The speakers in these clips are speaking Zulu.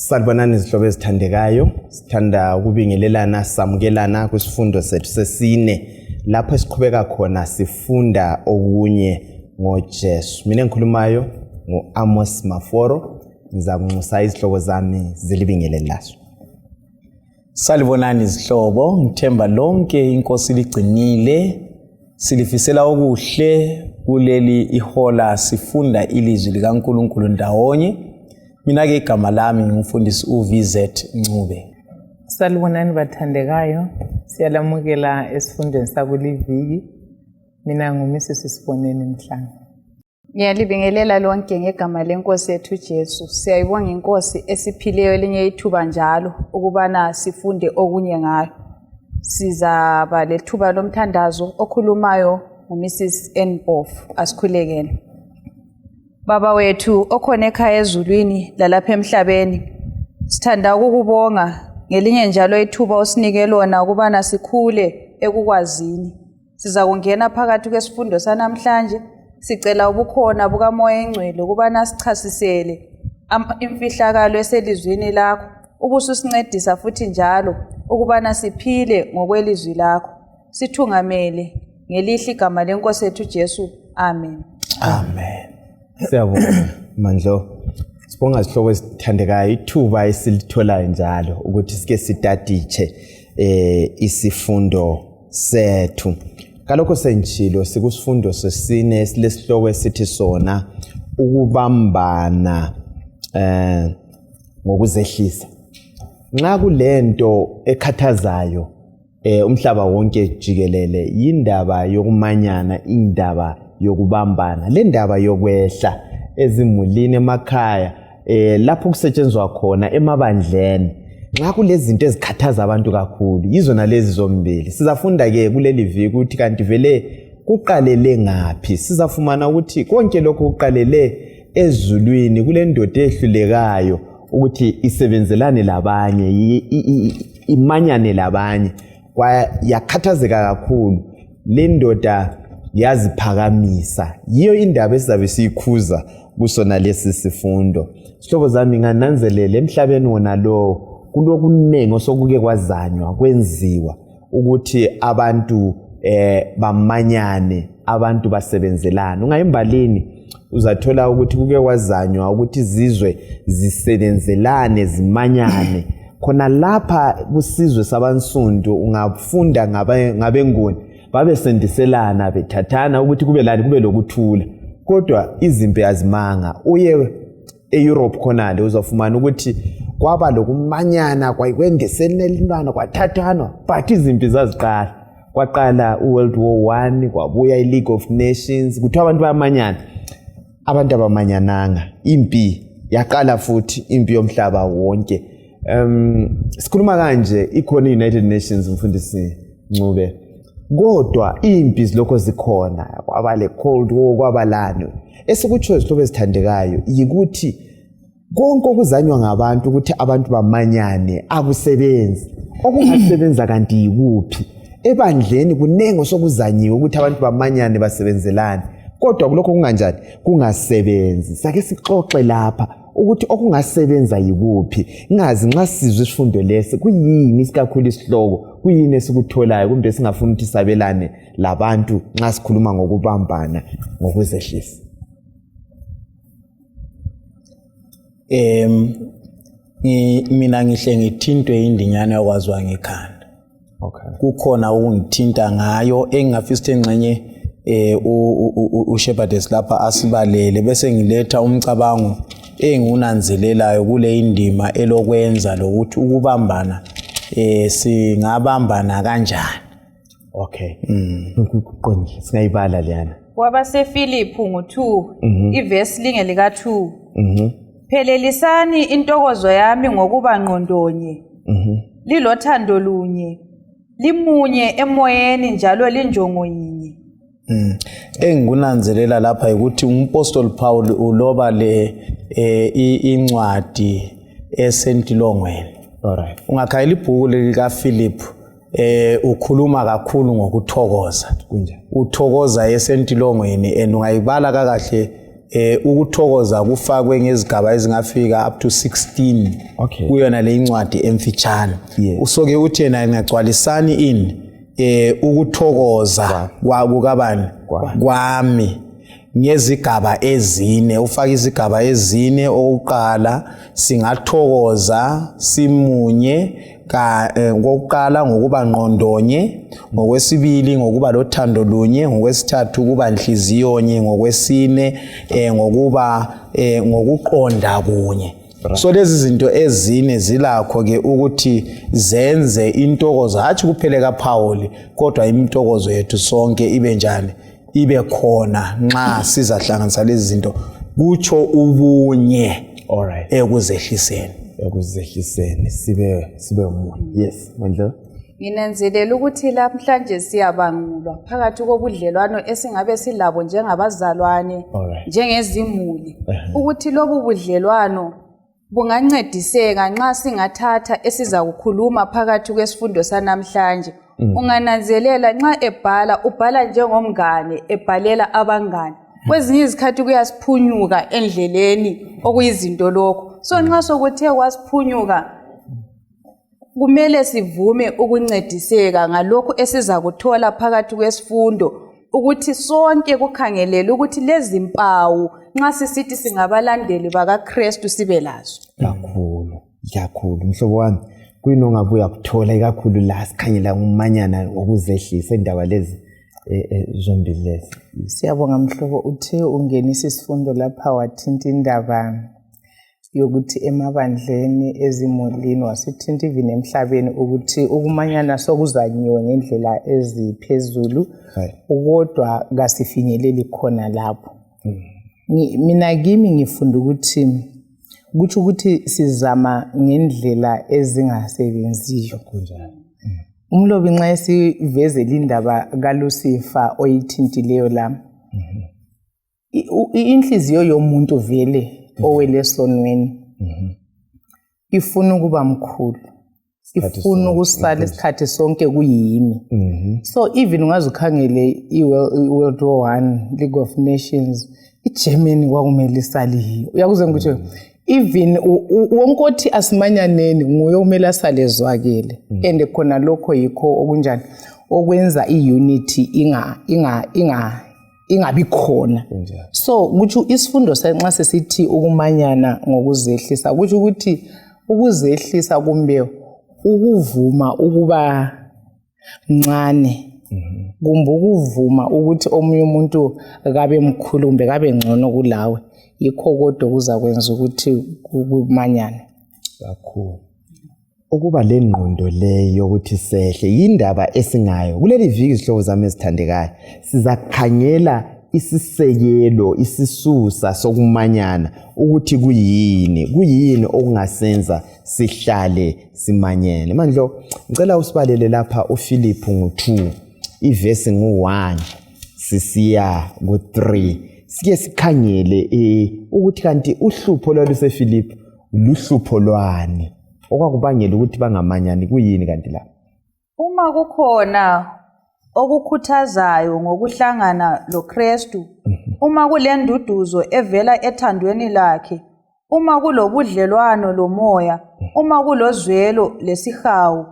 Salibonani izihlobo ezithandekayo, sithanda ukubingelelana samukelana kwisifundo sethu sesine lapho esiqhubeka khona sifunda okunye ngoJesu. Mina engikhulumayo ngoAmos Maforo, ngiza kunxusa izihlobo zami zilibingelelazo. Salibonani izihlobo, ngithemba lonke inkosi ligcinile, silifisela okuhle kuleli ihola sifunda ilizwi likaNkulunkulu ndawonye. Mina ke igama lami ngumfundisi uVZ Ncube. Salibonani bathandekayo, siyalamukela esifundweni sakuliviki. Mina nguMrs Siboneni Mhlanga. Ngiyalibingelela lonke ngegama lenkosi yethu Jesu. Siyayibonga inkosi esiphileyo elinye ithuba njalo ukubana sifunde okunye ngayo. Sizaba lethuba lomthandazo okhulumayo nguMrs Npofu. Asikhulekeni. Baba wethu okhona ekhaya ezulwini lalapha emhlabeni, sithanda ukukubonga ngelinye njalo ithuba osinike lona ukubana sikhule ekukwazini. Siza kungena phakathi kwesifundo sanamhlanje, sicela ubukhona bukaMoya eNgcwele ukubana sichasisele imfihlakalo eselizwini lakho, ubususincedisa futhi njalo ukubana siphile ngokwelizwi lakho. Sithungamele ngelihle igama lenkosi yethu Jesu. Amen. Amen. Siyabonga Mandlo. Sibonga izihlobo ezithandekayo ithuba esilitholayo njalo ukuthi sike sitatiche isifundo sethu. Kalokho senjilo sikusifundo sesine silesihloko esithi sona ukubambana ngokuzehlisa. Nxa kulento ekhathazayo umhlaba wonke jikelele indaba yokumanyana, indaba yokubambana, le ndaba yokwehla ezimulini emakhaya lapho kusetshenzwa khona emabandleni. Nxa kulezi zinto ezikhathaza abantu kakhulu yizona lezi zombili. Sizafunda ke kuleli viki ukuthi kanti vele kuqalele ngaphi. Sizafumana ukuthi konke lokho kuqalele ezulwini kule ndoda ehlulekayo ukuthi isebenzelane labanye, imanyane labanye. Yakhathazeka kakhulu le ndoda yaziphakamisa. Yiyo indaba esizabe siyikhuza kusona lesi sifundo. Sihlobo zami ngananzelele emhlabeni wona lo kulokunengi osokuke kwazanywa kwenziwa ukuthi abantu bamanyane, abantu basebenzelane. Ungayimbalini uzathola ukuthi kuke kwazanywa ukuthi izizwe zisebenzelane, zimanyane. Khona lapha kusizwe sabansundu ungafunda ngabenguni babe sendiselana bethathana ukuthi kube lani kube lokuthula. Kodwa izimpi azimanga. Uye eEurope khonale uzofumana ukuthi kwaba lokumanyana kwakwendeselelana kwathathana but izimpi zaziqala. Kwaqala uWorld War I, kwabuya iLeague of Nations, kuthiwa abantu bayamanyana. Abantu abamanyananga. Impi yaqala futhi impi yomhlaba wonke. Sikhuluma kanje ikhona iUnited Nations mfundisi Ncube. Kodwa impi zilokho zikhona, kwaba le Cold War, kwabalani. Esikutsho izihlobo ezithandekayo yikuthi konke okuzanywa ngabantu ukuthi abantu bamanyane akusebenzi. Okungasebenza kanti yikuphi? Ebandleni kunengo sokuzanyiwe ukuthi abantu bamanyane basebenzelane. Kodwa kulokho kunganjani? Kungasebenzi. Sake sixoxe lapha ukuthi okungasebenza yikuphi. Ngazi nxa sizwe isifundo lesi kuyini isikakhulu isihloko, kuyini esikutholayo kumbe singafuna ukuthi sabelane labantu nxa sikhuluma ngokubambana ngokuzehlisa. Mina ngihle ngithintwe indinyane yakwazwa ngekhanda. Okay. Kukhona ukungithinta ngayo engingafisa engxenye uShepherdess lapha asibalele bese ngiletha umcabango engunanzelelayo kule indima elokwenza lokuthi ukubambana singabambana kanjani. Okay. Kuqondile singayibala leyana. WabaseFilipi ngo-2 ivesi linge lika-2. Phelelisani intokozo yami ngokuba ngqondonye. Lilothando lunye. Limunye emoyeni njalo linjongo yinye. Engunanzelela lapha ukuthi umpostoli Paul uloba le incwadi esentilongweni. Alright. Ungakhayela ibhuku likaFilipi ukhuluma kakhulu ngokuthokoza. Kunjani? Uthokoza esentilongweni and ungayibala kahle ukuthokoza kufakwe ngezigaba ezingafika up to 16 Okay. kuyona le incwadi emfitshane. Yes. Usoke uthi yena ngagcwalisani ini ukuthokoza kwakubani kwami ngezigaba ezine. Ufaka izigaba ezine. Oqala singathokoza simunye ngokuqala ngokuba ngqondonye, ngokwesibili ngokuba lothando lunye, ngokwesithathu kuba inhliziyo nye, ngokwesine ngokuba ngokuqonda kunye. So lezi zinto ezine zilakho ke ukuthi zenze intokozo hathi kuphele kaPaul kodwa imintokozo yethu sonke ibe njani, ibe khona nxa sizahlanganisa lezi zinto kutsho ubunye. Alright. Ekuzehliseni sibe umunye. Yes, Mandla. Nginanzelela ukuthi namhlanje siyabangulwa phakathi kobudlelwano esingabe silabo njengabazalwane, njengezimuli, ukuthi lobu budlelwano bungancediseka nxa singathatha esiza kukhuluma phakathi kwesifundo sanamhlanje. Ungananzelela nxa ubhala njengomngane, ebhalela abangane. Kwezinye izikhathi kuyasiphunyuka endleleni okuyizinto lokho. So nxa sokuthe kwasiphunyuka kumele sivume ukuncediseka ngalokho esiza kuthola phakathi kwesifundo, ukuthi sonke kukhangelele ukuthi lezi mpawu nxa sisithi singabalandeli bakaKristu sibe lazo. Kakhulu mhlobo wami, kuyinongabuya kuthola ikakhulu la sikhangela umanyana okuzehlisa indaba lezi zombili lezi. Siyabonga mhlobo, uthe ungenisa isifundo lapha wathinta indaba yokuthi emabandleni ezimulini wasithinta even emhlabeni ukuthi ukumanyana sokuzanyiwe ngendlela eziphezulu, kodwa kasifinyeleli khona lapho. Mina kimi ngifunda ukuthi kuthi ukuthi sizama ngendlela ezingasebenziyo. Umlobi nxa esivezela indaba kaLucifer oyithintileyo la, inhliziyo yomuntu vele owele sonweni ifuna ukuba mkhulu, ifuna ukusala isikhathi sonke kuyimi. So even ungaze ukhangele iWorld War I, League of Nations, iGermany kwakumele isaliyo. Uyakuze ngikuthi even wonke asimanyaneni nguye umele asale zwakele, and khona lokho yikho okunjani okwenza iunity ingabi khona. So kuthi isifundo senxa sesithi ukumanyana ngokuzehlisa, kuthi ukuthi ukuzehlisa kumbe ukuvuma ukuba mncane, kumbe ukuvuma ukuthi omunye umuntu akabe mkhulu kumbe kabe ngcono kulawe, yikho kodwa kuzakwenza ukuthi kumanyana. Kakhulu ukuba le ngqondo leyo ukuthi sehle yindaba esingayo kuleli viki. Izihlobo zami ezithandekayo, sizakhangela isisekelo, isisusa sokumanyana, ukuthi kuyini okungasenza sihlale simanyene. Mandlo, ngicela usibalele lapha uFiliphu ngo2 ivesi ngo1 sisiya ngo3, sike sikhangele ukuthi kanti uhlupho lwaluseFiliphu luhlupho lwani okwakubangela ukuthi bangamanyani, kuyini kanti la? Uma kukhona okukhuthazayo ngokuhlangana loKristu, uma kulenduduzo evela ethandweni lakhe, uma kulobudlelwano lomoya, uma kulozwelo lesihawu,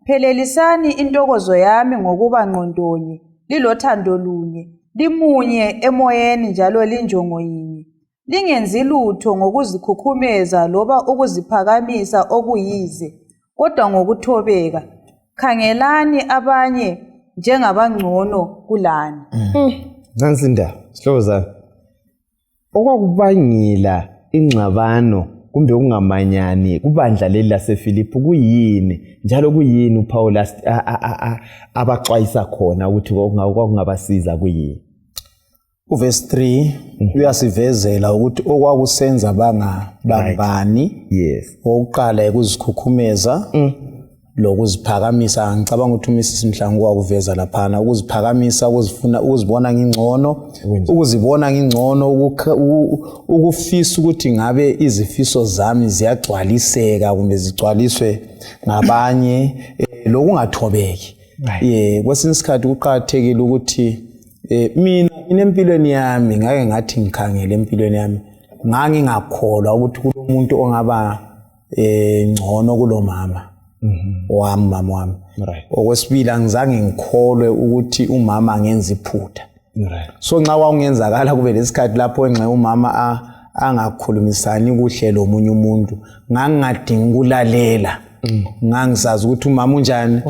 phelelisani intokozo yami ngokuba ngqondonye, lilothando lunye, limunye emoyeni njalo linjongo yinye. Lingenzi lutho ngokuzikhukhumeza loba ukuziphakamisa okuyize, kodwa ngokuthobeka. Khangelani abanye njengabangcono kulani. Nansi indaba, sihlobo zami. Okwakubangela ingxabano kumbe ukungamanyani kubandla leli laseFiliphu kuyini? Njalo kuyini uPaul abaxwayisa khona ukuthi kwakungabasiza kuyini? Uverse 3 uyasivezela ukuthi okwakusenza bangabambani. Yes. Oqala ekuzikhukhumeza lokuziphakamisa. Ngicabanga ukuthi uMrs Mhlangu wakuveza laphana ukuziphakamisa, ukuzibona ngingcono, ukuzibona ngingcono, ukufisa ukuthi ngabe izifiso zami ziyagcwaliseka kumbe zigcwaliswe ngabanye, lokungathobeki. Kwesinye isikhathi kuqhakathekile ukuthi Mina inempilweni yami ngake ngathi ngikhangele empilweni yami ngangingakholwa ukuthi kulomuntu ongaba ngcono kulomama wami mama wami. Right. Okwesibili angizange ngikholwe ukuthi umama angenza iphutha. Right. So nxa kwangenzakala kube lesikhathi lapho enxe umama angakhulumisani kuhle lomunye umuntu ngangingadingi ukulalela. Ngangisazi ukuthi umama unjani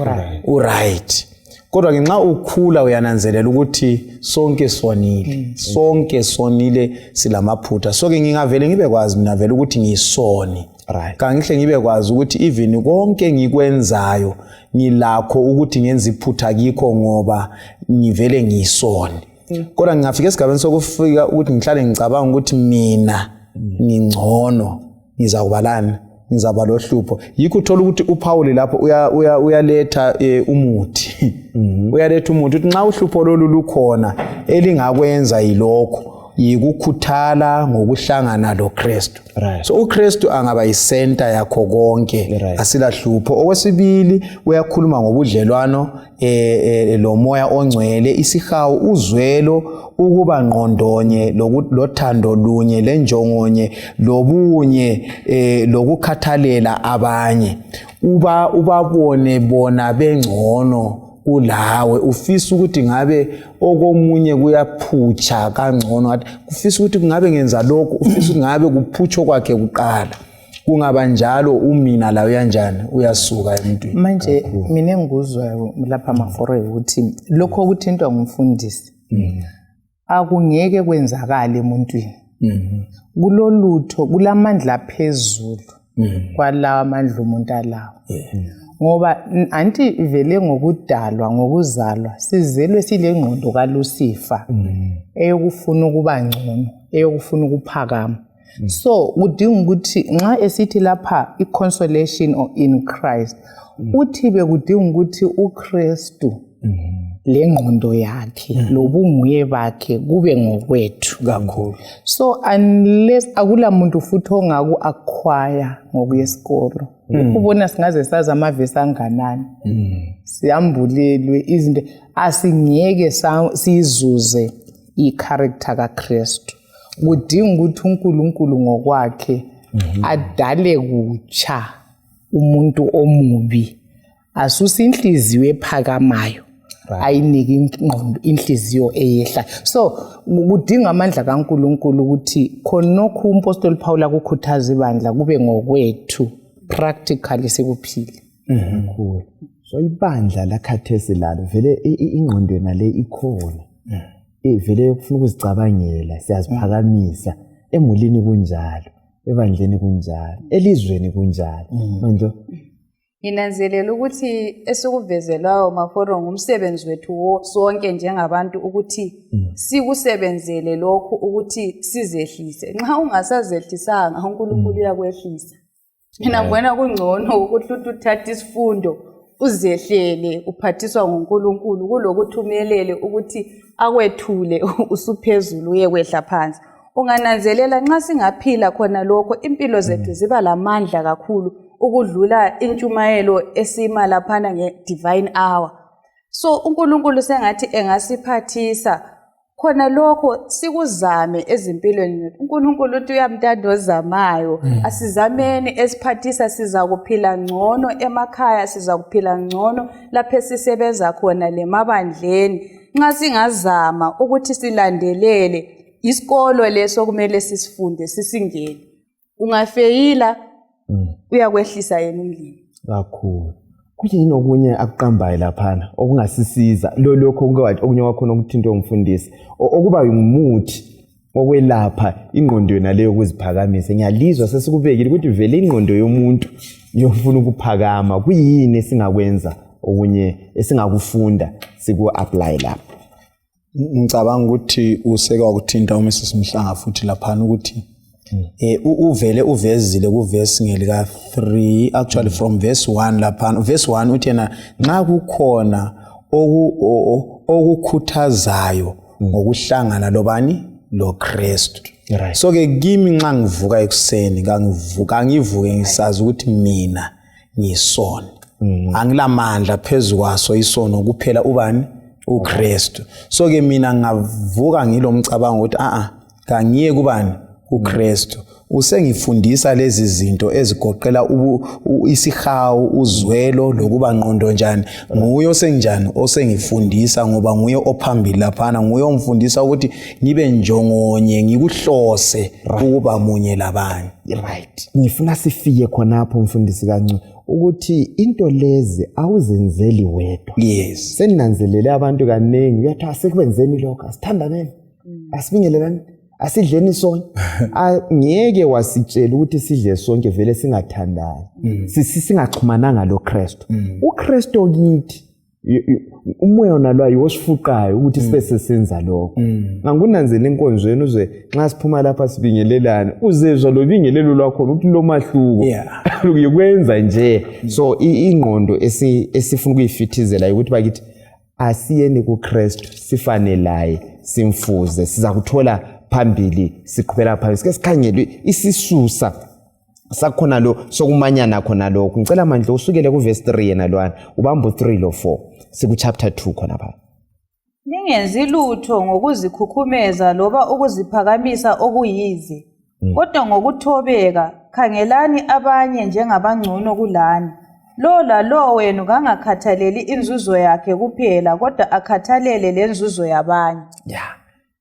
uright. Kodwa ke nxa ukhula uyananzelela ukuthi sonke sonile silamaphutha. So ke ngingavele ngibe kwazi mina vele ukuthi ngiyisoni. Right. Kangihle ngibe kwazi ukuthi even konke ngikwenzayo ngilakho ukuthi ngenza iphutha kikho ngoba ngivele ngiyisoni. Kodwa ngingafika esigabeni sokufika ukuthi ngihlale ngicabanga ukuthi mina ngingcono ngizakubalani ngizaba lohlupho. Yikho uthola ukuthi uPaul lapho uyaletha umuthi. Uyaletha umuthi ukuthi nxa uhlupho lolu lukhona elingakwenza yilokho yikukhuthala ngokuhlangana loKristu. Right. So uKristu angaba yisenta yakho konke. Right. Asilahlupho. Okwesibili uyakhuluma ngobudlelwano lomoya ongcwele, isihawu, uzwelo, ukuba ngqondonye, lothando lunye, lenjongonye, lobunye, lokukhathalela abanye. Ubabone bona bengcono kulawe, ufisa ukuthi ngabe okomunye kuyaphutsha kangcono, ufisa ukuthi ngabe ngenza lokho, ufisa ukuthi ngabe kuphutsho kwakhe kuqala. Kungaba njalo umina la uyanjani uyasuka emntwini. Manje mina engikuzwayo lapha Maforoya ukuthi lokho okuthintwa ngumfundisi akungeke kwenzakala emuntwini. Kulolutho kulamandla phezulu kwalawa amandla umuntu alawo. Ngoba anti vele ngokudalwa ngokuzalwa sizelwe silengqondo kaLucifer eyokufuna ukuba ngcono, eyokufuna ukuphakama. So kudinga ukuthi nxa esithi lapha iconsolation in Christ uthi bekudinga ukuthi uKristu lengqondo yakhe lobunguye bakhe kube ngokwethu kakhulu. So unless akula muntu futhi ongaku acquire ngokuyesikolo ubona singaze saza amavesi anganani siyambulelwe izinto asingeke sizuze icharacter kaKristu. Kudinga ukuthi uNkulunkulu ngokwakhe adale kutsha umuntu omubi asusa inhliziyo ephakamayo ayinike ingqondo inhliziyo eyehla. So kudinga amandla kaNkulunkulu ukuthi khonokho umpostoli Paul akukhuthaza ibandla kube ngokwethu practically sekuphile. Cool. So ibandla lakhathesi lalo vele ingqondo nale ikhona. Vele ufuna ukuzicabangela siyaziphakamisa emulini kunjalo, ebandleni kunjalo, elizweni kunjalo. Manje Nginanzelela ukuthi esikuvezelayo Maforo ngumsebenzi wethu sonke njengabantu ukuthi sikusebenzele lokho ukuthi sizehlise. Nxa ungasazehlisanga uNkulunkulu uyakwehlisa. Mina ngibona kungcono ukuthi uthathe isifundo uzehlele uphathiswa nguNkulunkulu kulokuthi umelele ukuthi akwethule usuphezulu uyekwehla phansi. Ungananzelela nxa singaphila khona lokho impilo zethu ziba lamandla kakhulu ukudlula intshumayelo esima laphana nge-divine hour. So uNkulunkulu sengathi engasiphathisa khona lokho sikuzame ezimpilweni zethu. uNkulunkulu uthi uyamntanda ozamayo. Asizameni esiphathisa siza kuphila ngcono emakhaya, siza kuphila ngcono lapho esisebenza khona lemabandleni. Nxa singazama ukuthi silandelele isikolo leso kumele sisifunde sisingene. Ungafeyila uyakwehlisa yena umlimi. kakhulu. Kuyini okunye akuqambayo laphana okungasisiza lokho okunye wakhona ukuthinta umfundisi okuba ngumuthi okwelapha ingqondo yona leyo ukuziphakamisa. Ngiyalizwa sesikubekile ukuthi vele ingqondo yomuntu yofuna ukuphakama kuyini esingakwenza okunye esingakufunda siku-apply lapha. Ngicabanga ukuthi useke wakuthinta uMrs Mhlanga futhi laphana ukuthi uvele uvezile kuvesi ngelika 3 actually from verse 1 laphana verse 1 uthi yena nxa kukhona okukhuthazayo ngokuhlangana lobani loKristu. Right. So ke kimi nxa ngivuka ekuseni ngivuke ngisazi ukuthi mina ngiyisona. Angilamandla phezukwaso isono kuphela ubani uKristu. So ke mina ngavuka ngilomcabango ukuthi kangiye kubani uKristu. Usengifundisa lezi zinto ezigoqela isihawu, uzwelo lokuba ngqondo njani. Nguye osenjani osengifundisa ngoba nguye ophambili laphana, nguye ongifundisa ukuthi ngibe njongonye ngikuhlose ukuba munye labanye. Right. Ngifuna sifike khonapho mfundisi kaNcu ukuthi into lezi awuzenzeli wedwa. Yes. Seninanzelele abantu kaningi uyathi asekwenzeni lokho asithandaneni. Asibingelelani. Asidleni sonke. Ngeke wasitshela ukuthi sidle sonke vele singathandani. Singaxhumananga loKristu. uKristu kithi umoya nalwayo osifuqayo ukuthi sibe sesenza lokho. Ngangunanzela enkonzweni uze nxa siphuma lapha sibingelelana uzezwa lo bingelelo lwakho ukuthi lo mahluko. Ukwenza nje. So ingqondo esifuna ukuyifithizela ukuthi bakithi asiyeni kuKristu sifanelaye simfuze siza kuthola phambili siqhubela phambili sike sikhangelwe isisusa sakhona lo sokumanyana khona lokho. Ngicela manje usukele kuverse 3 yena lwana ubamba u3 lo 4 siku chapter 2 khona pha. Ningenzi lutho ngokuzikhukhumeza loba ukuziphakamisa okuyize, kodwa ngokuthobeka khangelani abanye njengabangcono kulani. Lo lalo wenu kangakhathaleli inzuzo yakhe kuphela kodwa akhathalele lenzuzo yabanye.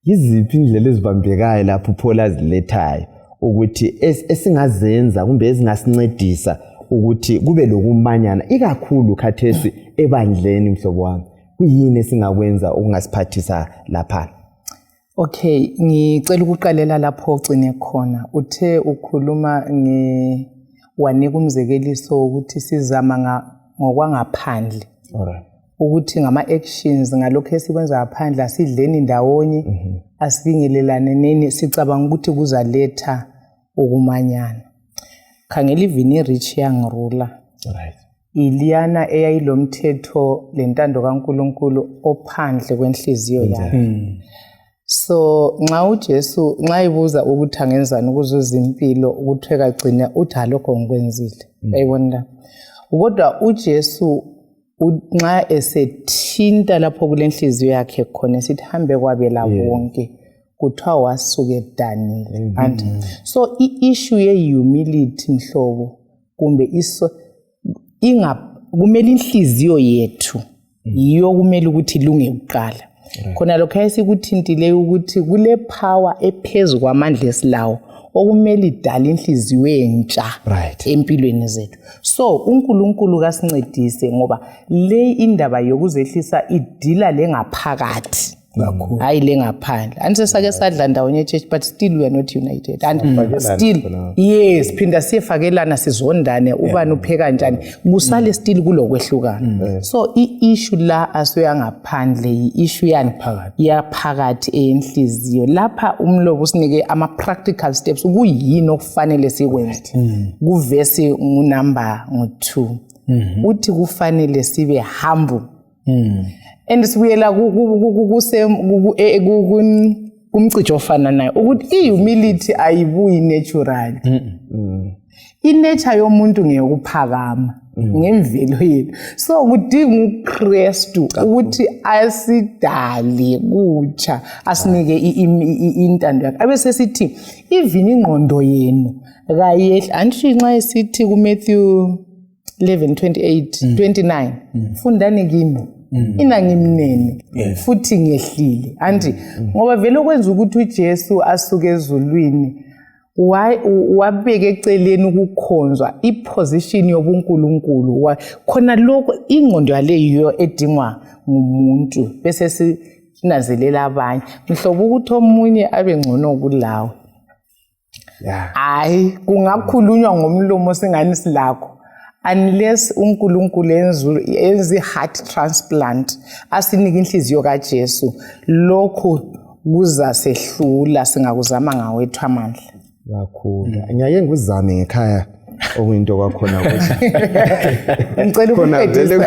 Yiziphi indlela ezibambekayo lapho Paul azilethayo ukuthi esingazenza kumbe ezingasincedisa ukuthi kube lokumanyana ikakhulu khathesi ebandleni mhlobo wami. Kuyini esingakwenza okungasiphathisa lapha? Okay, ngicela ukuqalela lapho ugcine khona. Uthe ukhuluma wanika umzekeliso ukuthi sizama ngokwangaphandle. Alright. Ukuthi ngama-actions ngalokho esikwenza ngaphandle asidleni ndawonye asibingelelane neni sicabanga ukuthi kuzaletha ukumanyana. Khangela even i-rich young ruler. Right. Iliyana eyayilomthetho lentando kaNkulunkulu ophandle kwenhliziyo yakhe. So nxa uJesu nxa ibuza ukuthi angenzani ukuzuza impilo ukuthi ekagcina uthi lokho ngikwenzile. Ayibona. Kodwa uJesu nxa esethinta lapho kulenhliziyo yakhe khona sithi hambe kwabela bonke kuthiwa wasuke edanile. And so i-issue ye-humility mhlobo kumbe kumele inhliziyo yethu yiyo kumele ukuthi ilunge kuqala. Khona lokho esikuthintileyo ukuthi kule power ephezulu kwamandla esilawo okumele idala inhliziyo entsha empilweni zethu. So uNkulunkulu kasincedise ngoba le indaba yokuzehlisa idila lengaphakathi hayi lengaphandle. Ansesake sadla ndawonye church but still we are not united and still yes phinda siyefakelana sizondane ubani upheka kanjani kusale still kulokwehlukana. So i-issue la asoyangaphandle i-issue yani yaphakathi enhliziyo lapha umlobo usinike ama practical steps kuyini okufanele sikwenze. Kuverse number 2 uthi kufanele sibe humble. And sibuyela kumcijo ofana nayo ukuthi i-humility ayibuyi natural. I-nature yomuntu ngeyokuphakama ngemvelo yethu. So kudinga uKristu ukuthi asidale kutsha asinike intando yakhe. Abese sithi even ingqondo yenu kayehla antisho nxa esithi kuMatthew 11:28-29 fundani kimi ina ngimnene futhi ngehlile anti ngoba vele kwenza ukuthi uJesu asuke ezulwini wabeke eceleni ukukhonzwa iposition yobuNkulunkulu khona lokho ingqondo yaleyo edingwa ngumuntu bese sinazelela abanye mhlobo ukuthi omunye abe ngcono kulawo. Hayi kungakhulunywa ngomlomo singani silakho unless uNkulunkulu enze heart transplant asinike inhliziyo kaJesu lokho kuzasehlula singakuzama ngawethu amandla. Kakhulu. Ngiyake ngizame ngekhaya okuyinto kwakhona ukuthi ngicela ukuqedisa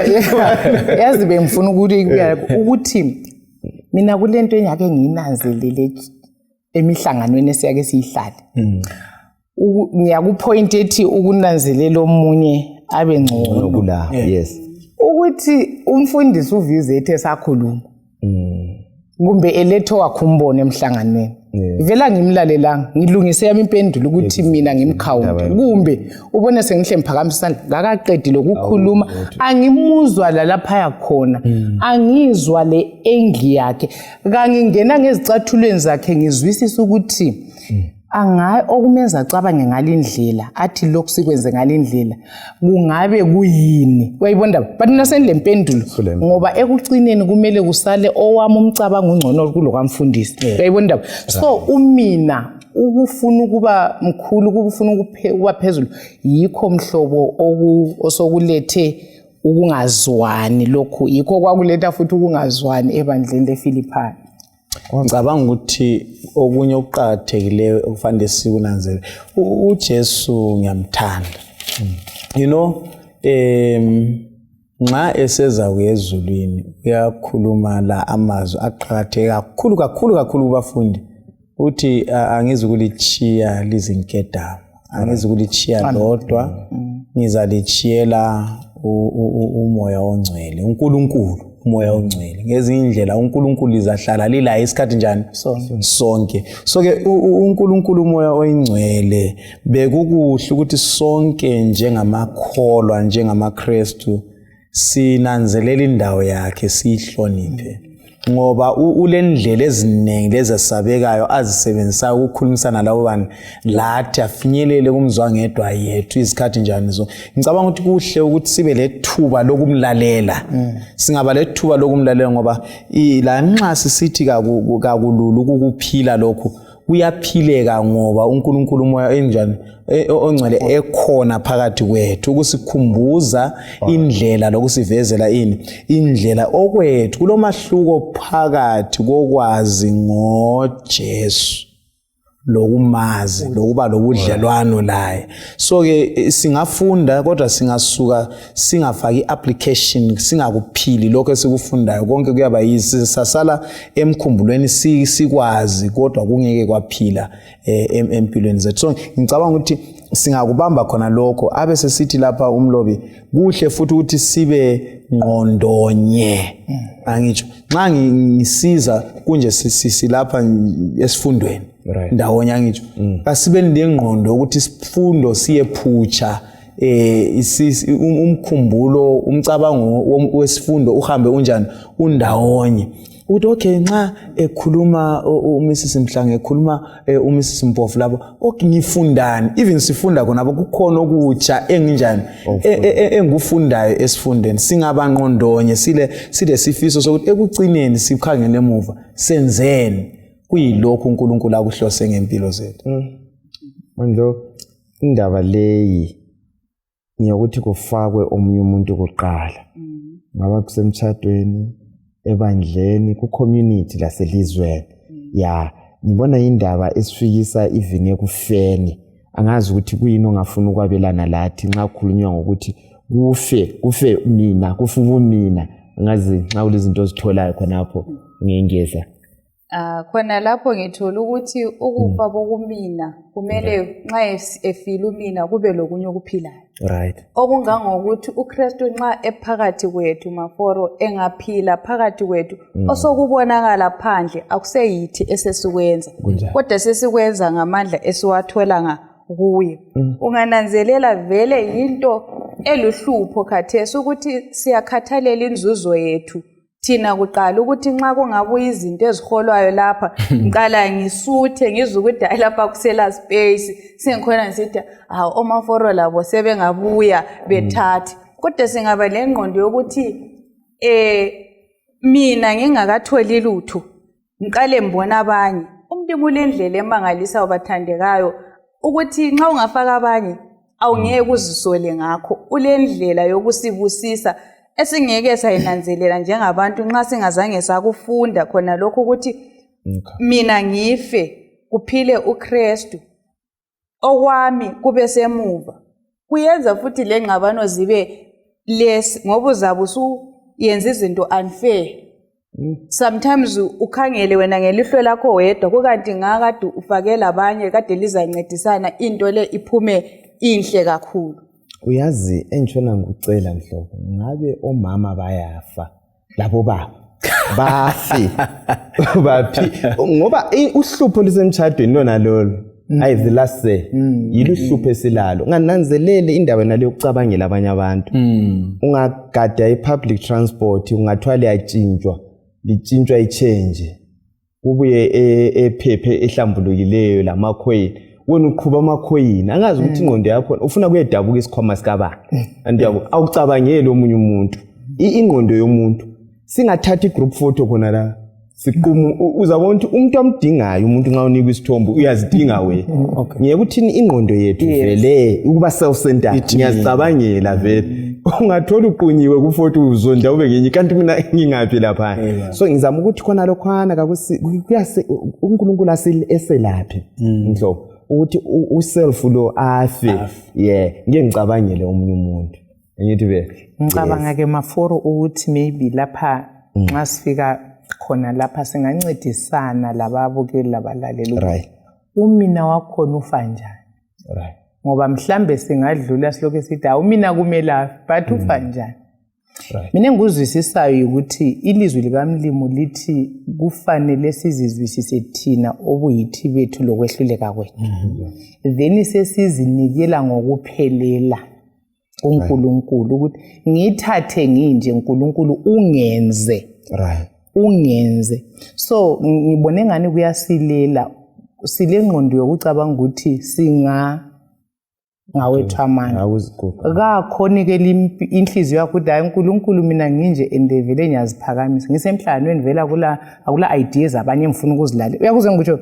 yazi bengifuna ukuthi mina kulento enyake ngiyinanzelele emihlanganweni esiyake siyihlale. Ngiyakupoint ethi ukunanzelela omunye abe ngcono kula. Yes. Ukuthi umfundisi uvize ethi esakhuluma kumbe eletho wakho umbone emhlanganweni vela ngimlalelanga ngilungise yami impendulo ukuthi mina ngimkhawunti kumbe ubone sengihle mphakamisana ngakaqedile ukukhuluma angimuzwa lapha yakhona angizwa le engi yakhe kangingena ngezicathulweni zakhe ngizwisisa ukuthi okumenza acabange ngalindlela athi lokhu sikwenze ngalindlela kungabe kuyini uyayibona but nasenile impendulo ngoba ekucineni kumele kusale owami umcabango ungcono kulokamfundisi uyayibona so umina ukufuna ukuba mkhulu ukufuna ukuba phezulu yikho mhlobo osokulethe ukungazwani lokhu yikho kwakuletha futhi ukungazwani ebandleni leFilippi. Ngicabanga ukuthi okunye okuqhakathekileyo okufanele sikunanzele uJesu ngiyamthanda. You know nxa eseza kuyezulwini uyakhuluma la amazwi aqhakatheke kakhulu kubafundi uthi angizi ukulichiya lizinkedama angizi ukulichiya lodwa ngizalichiyela umoya ongcwele uNkulunkulu umoya ongcwele ngezinye indlela uNkulunkulu izahlala lila isikhathi njani sonke so ke uNkulunkulu umoya oyingcwele bekukuhle ukuthi sonke njengamakholwa njengamaKristu sinanzelela indawo yakhe sihloniphe ngoba ulendlela eziningi lezasabekayo azisebenzisa ukukhulumisana labo bani lathi afinyelele kumzwangedwa yethu isikhathi njani so ngicabanga ukuthi kuhle ukuthi sibe lethuba lokumlalela singaba lethuba lokumlalela ngoba la nxa sisithi kakululu ukukuphila lokhu kuyaphileka ngoba uNkulunkulu umoya enjani ongcwele ekhona phakathi kwethu ukusikhumbuza indlela lokusivezela indlela okwethu kulomahluko phakathi kokwazi ngoJesu lokumazi lokuba lobudlelwano naye so ke singafunda kodwa singasuka singafaki application singakuphili lokho esikufundayo konke kuyaba yisasala emkhumbulweni sikwazi kodwa kungeke kwaphila empilweni zethu so ngicabanga ukuthi singakubamba khona lokho abe sesithi lapha umlobi kuhle futhi ukuthi sibe ngqondonye angitsho nxa ngisiza kunje sisilapha esifundweni ndawonye angitsho asibe nengqondo ukuthi isifundo siyephutsha umkhumbulo umcabango wesifundo uhambe unjani undawonye uthi okay nxa ekhuluma uMrs Mhlange ekhuluma uMrs Mpofu lapho okay ngifundani even sifunda khonapho kukhona okutsha enginjani engufundayo esifundeni singabangqondonye sile sifiso sokuthi ekucineni sikhangele emuva senzeni kuyilokho uNkulunkulu akuhlose ngempilo zethu manje indaba leyi ngiyokuthi kufakwe omunye umuntu kuqala ngaba kusemtchadweni ebandleni ku community laselizweni ngibona indaba esifikisa even ekufeni angazi ukuthi kuyini ongafuna ukwabelana lathi nxa kukhulunywa ngokuthi kufe mina kufuka mina angazi nxa kulezinto ozitholayo khonapho ngengeza khona lapho ngithola ukuthi ukufa bokumina kumele nxa efila umina kube lokunye okuphilayo right okungangokuthi uKristu nxa ephakathi kwethu maforo engaphila phakathi kwethu osokubonakala phandle akuseyithi esesikwenza kodwa sesikwenza ngamandla esiwathola kuye ungananzelela vele into eluhlupho khathesi ukuthi siyakhathalela inzuzo yethu thina kuqala ukuthi nxa kungabuya izinto eziholwayo lapha ngiqala ngisuthe ngizwe ukuthi lapha kusela space sengikhona ngisithi omaforo labo sebengabuya bethathe kodwa singaba lengqondo yokuthi mina ngingakatholi lutho ngiqale mbona abanye umuntu kulendlela emangalisa obathandekayo ukuthi nxa ungafaka abanye awungeke uzisole ngakho ulendlela yokusibusisa esingeke sayinanzelela njengabantu nxa singazange sakufunda khona lokho ukuthi mina ngife kuphile uKristu okwami kube semuva kuyenza futhi lengxabano zibe less ngoba uzabusu yenza izinto unfair sometimes ukhangele wena ngelihlo lakho wedwa kukanti ngakade ufakela abanye kade lizancedisana into le iphume inhle kakhulu uyazi engitshona ngikucela mhlobo ngabe omama bayafa labo baba bafi baphi ngoba uhlupho lisemtshadweni lona lolo I have the last say yilo uhlupho esilalo ngananzelele indaba nale yokucabangela abanye abantu ungagada i-public transport ungathwala yatshintshwa litshintshwa ichange kubuye ephephe ehlambulukileyo lamakhoyini wena uqhuba amakhoyini angazi ukuthi ingqondo yakho ufuna kuyedabuka isikhwama sikabani andiyabo awucabangeli omunye umuntu ingqondo yomuntu singathatha igroup photo khona la siqhumu uzabona ukuthi umuntu amdingayo umuntu nxa unikwa isithombe uyazidinga wena ngeke uthini ingqondo yethu vele ukuba self centered ngiyazicabangela vele ungathola uqunyiwe ku photo uzonda ube ngenye kanti mina ngingaphi lapha so ngizama ukuthi khona lokhwana kuyase uNkulunkulu eselaphi nhlobo ukuthi uself lo afe ngeke ngicabangele omunye umuntu ngithi vele ngicabanga ke maforo ukuthi maybe lapha nxa sifika khona lapha singancedisana lababukeli labalaleli right umina wakhona ufa njani right ngoba mhlambe singadlula silokho sithi umina kumela but ufa njani right mina engikuzwisisayo ukuthi ilizwi likaMlimu lithi kufanele sizizwisise thina obuyithi bethu lokwehluleka kwethu then sesizinikela ngokuphelela uNkulunkulu ukuthi ngithathe nginje uNkulunkulu ungenze right ungenze so ngibone ngani kuyasilela silengqondo yokucabanga ukuthi ngawethu amandla akakhona ke inhliziyo yakho ukuthi hayi uNkulunkulu mina nginje endevele ngiyaziphakamisa ngisemhlanweni vela akula ideas abanye ngifuna ukuzilalela uyakuzwa ngikutsho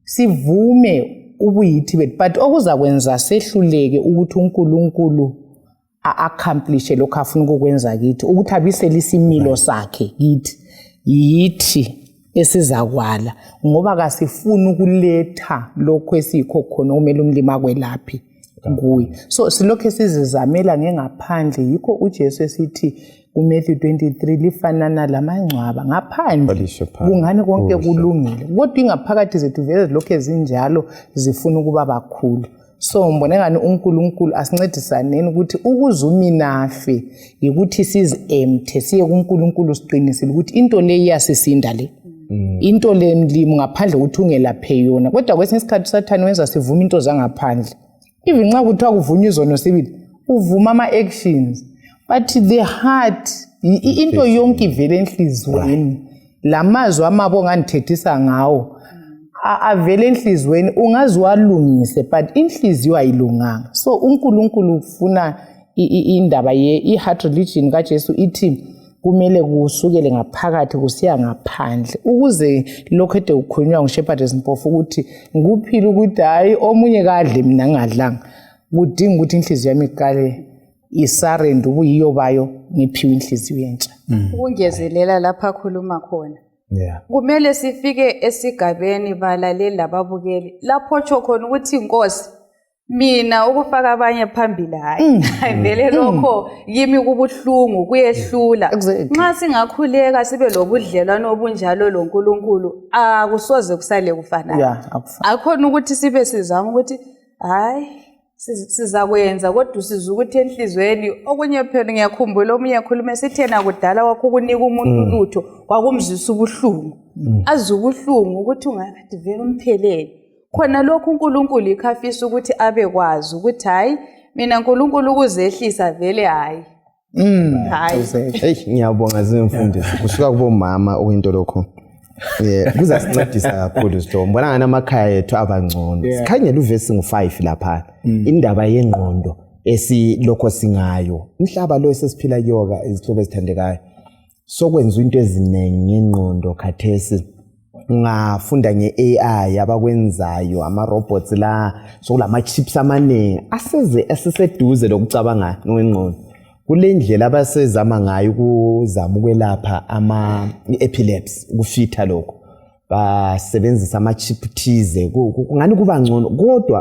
sivume ubuyithi bethu but okuzakwenza sehluleke ukuthi uNkulunkulu a-accomplish lokho afuna ukukwenza kithi ukuthi abisele isimilo sakhe kithi yithi esizakwala ngoba kasifuni ukuletha lokho esikho khona kumele umlimi akwelaphi kuye so silokho sizizamela ngengaphandle yikho uJesu esithi kuMatthew 23 lifanana lamangcwaba ngaphandle kungani konke kulungile kodwa ingaphakathi zethu vele lokho ezinjalo zifuna ukuba bakhulu so ngibone ngani uNkulunkulu asincedisaneni ukuthi ukuzumina ukuthi sizi-empty siye kuNkulunkulu siqinisile ukuthi into le iyasisinda le into le mlimi ngaphandle ukuthi ungelaphe yona kodwa kwesinye isikhathi usathane wenza sivuma into zangaphandle even nxa kuthiwa kuvunywa izono sibili uvuma ama-actions but the heart into yonke ivele enhliziyweni lamazwi amabo ongandithethisa ngawo avele enhliziyweni ungazi walungise but inhliziyo ayilunganga so uNkulunkulu ufuna indaba i-heart religion kaJesu ithi kumele kusukele ngaphakathi kusiya ngaphandle ukuze lokho ede ukhulunywa nguShepherd Mpofu ukuthi ngikuphila ukuthi hayi omunye kadle mina ngingadlanga kudinga ukuthi inhliziyo yami iqale isarende ubuyiyo bayo ngiphiwe inhliziyo yentsha ukungezelela lapha akhuluma khona kumele sifike esigabeni balaleli lababukeli lapho tsho khona ukuthi inkosi mina ukufaka abanye phambili hayi vele lokho yimi kubuhlungu kuyehlula nxa singakhuleka sibe lobudlelwano obunjalo loNkulunkulu akusoze kusale kufana akhona ukuthi sibe sizama ukuthi hayi sizakwenza kodwa siza ukuthi enhlizweni okunye phela ngiyakhumbula omunye ekhuluma sithena kudala wakho ukunika umuntu lutho kwakumzisa ubuhlungu azi ubuhlungu ukuthi ungakade vele umphelele khona lokhu uNkulunkulu ikhafisa ukuthi abe kwazi ukuthi hayi mina uNkulunkulu ukuzehlisa vele hayi ngiyabonga zimfundisi kusuka kubomama okuyinto lokho kuzasincedisa kakhulu sithombe mbona ngana amakhaya ethu abangcono sikhangela uvesi ngu5 lapha indaba yengqondo esilokho singayo umhlaba lo esesiphila kuyoka izihlobo ezithandekayo sokwenza into eziningi ngengqondo khathesi ngafunda ngeAI abakwenzayo ama robots la sokulama chips amaningi asiseduze lokucabanga ngengqondo kule ndlela abasezama ngayo ukuzama ukwelapha ama epilepsy ukufitha lokho basebenzisa ama chip thize kungani kuba ngcono kodwa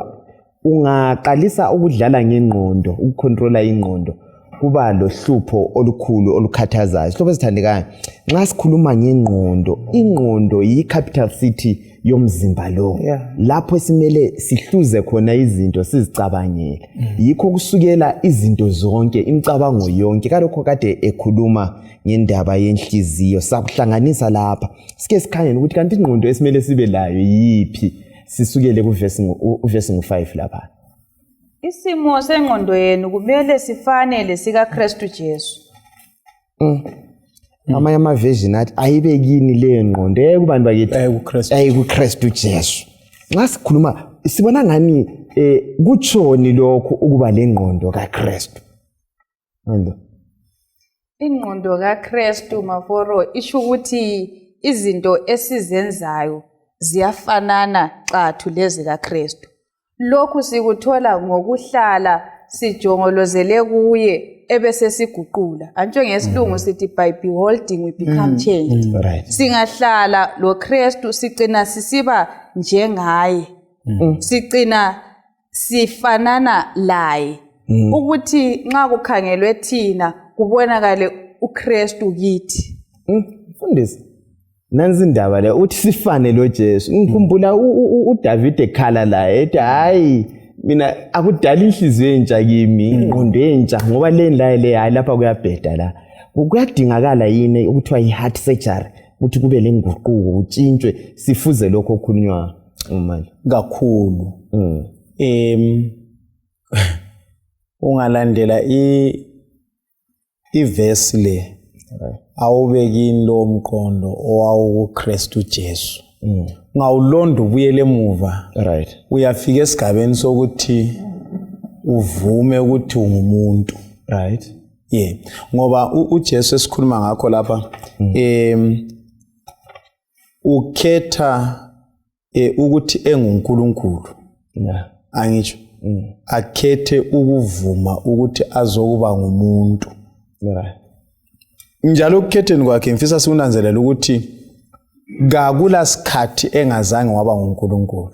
ungaqalisa ukudlala ngengqondo ukucontrola ingqondo kuba lohlupho olukhulu olukhathazayo. Sihlobo esithandekayo, nxa sikhuluma ngengqondo, ingqondo yi-capital city yomzimba lo. Lapho simele sihluze khona izinto sizicabangele. Yikho kusukela izinto zonke, imicabango yonke. Kalokho kade ekhuluma ngendaba yenhliziyo, sakuhlanganisa lapha. Sike sikhangele ukuthi kanti ingqondo esimele sibe layo yiphi. Sisukele kuvesi ngu-5 lapha. Isimo sengqondo yenu kumele sifanele sika Kristu Jesu. Amanye ama-version athi ayibe kini le ngqondo kubani bakithi kuKristu Jesu. Nxa sikhuluma sibona ngani kutshoni lokho ukuba le ngqondo kaKristu. Ingqondo kaKristu maforo isho ukuthi izinto esizenzayo ziyafanana xathu lezi kaKristu. Lokhu sikuthola ngokuhlala sijongolozele kuye ebese siguqula. Antsho ngesilungu sithi by beholding we become changed. Singahlala lo Kristu sigcina sisiba njengaye. Sigcina sifanana laye. Ukuthi nxa kukhangelwe thina kubonakale uKristu kithi. Mfundisi, nansi indaba le uthi sifane lo Jesu. Ngikhumbula uDavid ekhala la ethi hayi mina akudala inhliziyo entsha kimi, ingqondo entsha ngoba le hayi lapha kuyabheda la. Kuyadingakala yini ukuthiwa i-heart surgery ukuthi kube le nguquko utshintshwe sifuze lokho okukhulunywa manje kakhulu. Ungalandela iverse le awubekini lo mqondo owawuKristu Jesu. Ngawulondo ubuyele emuva. Uyafika esigabeni sokuthi uvume ukuthi ungumuntu. Ngoba uJesu esikhuluma ngakho lapha ukhetha ukuthi enguNkulunkulu. Angitsho. Akhethe ukuvuma ukuthi azokuba ngumuntu. Njalo ukukhetheni kwakhe mfisa sikunanzelela ukuthi kakula sikhathi engazange waba nguNkulunkulu.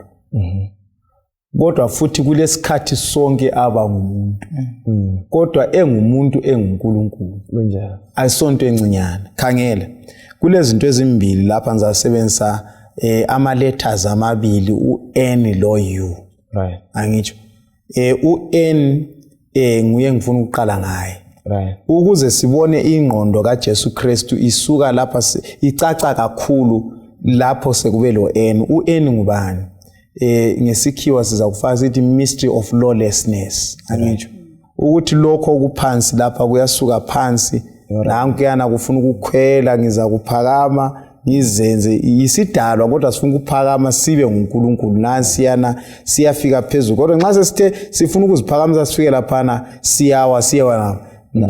Kodwa futhi kulesikhathi sonke aba ngumuntu. Kodwa engumuntu enguNkulunkulu. Kunjalo. Ayisonto encinyane. Khangela. Kulezinto ezimbili lapha ngizasebenzisa ama-letters amabili u-N lo U. Angitsho. U-N nguye ngifuna ukuqala ngaye. Ukuze sibone ingqondo kaJesu Kristu isuka lapha icaca kakhulu lapho sekube lo N. U-N ngubani? Ngesikhiwa siza kufaka sithi mystery of lawlessness. Angitsho. Ukuthi lokho okuphansi lapha kuyasuka phansi. Nanku yana kufuna ukukhwela ngiza kuphakama ngizenze isidalwa kodwa sifuna ukuphakama sibe nguNkulunkulu. Nansi yana siyafika phezulu. Kodwa nxa sesithe sifuna ukuziphakamisa sifike lapha siyawa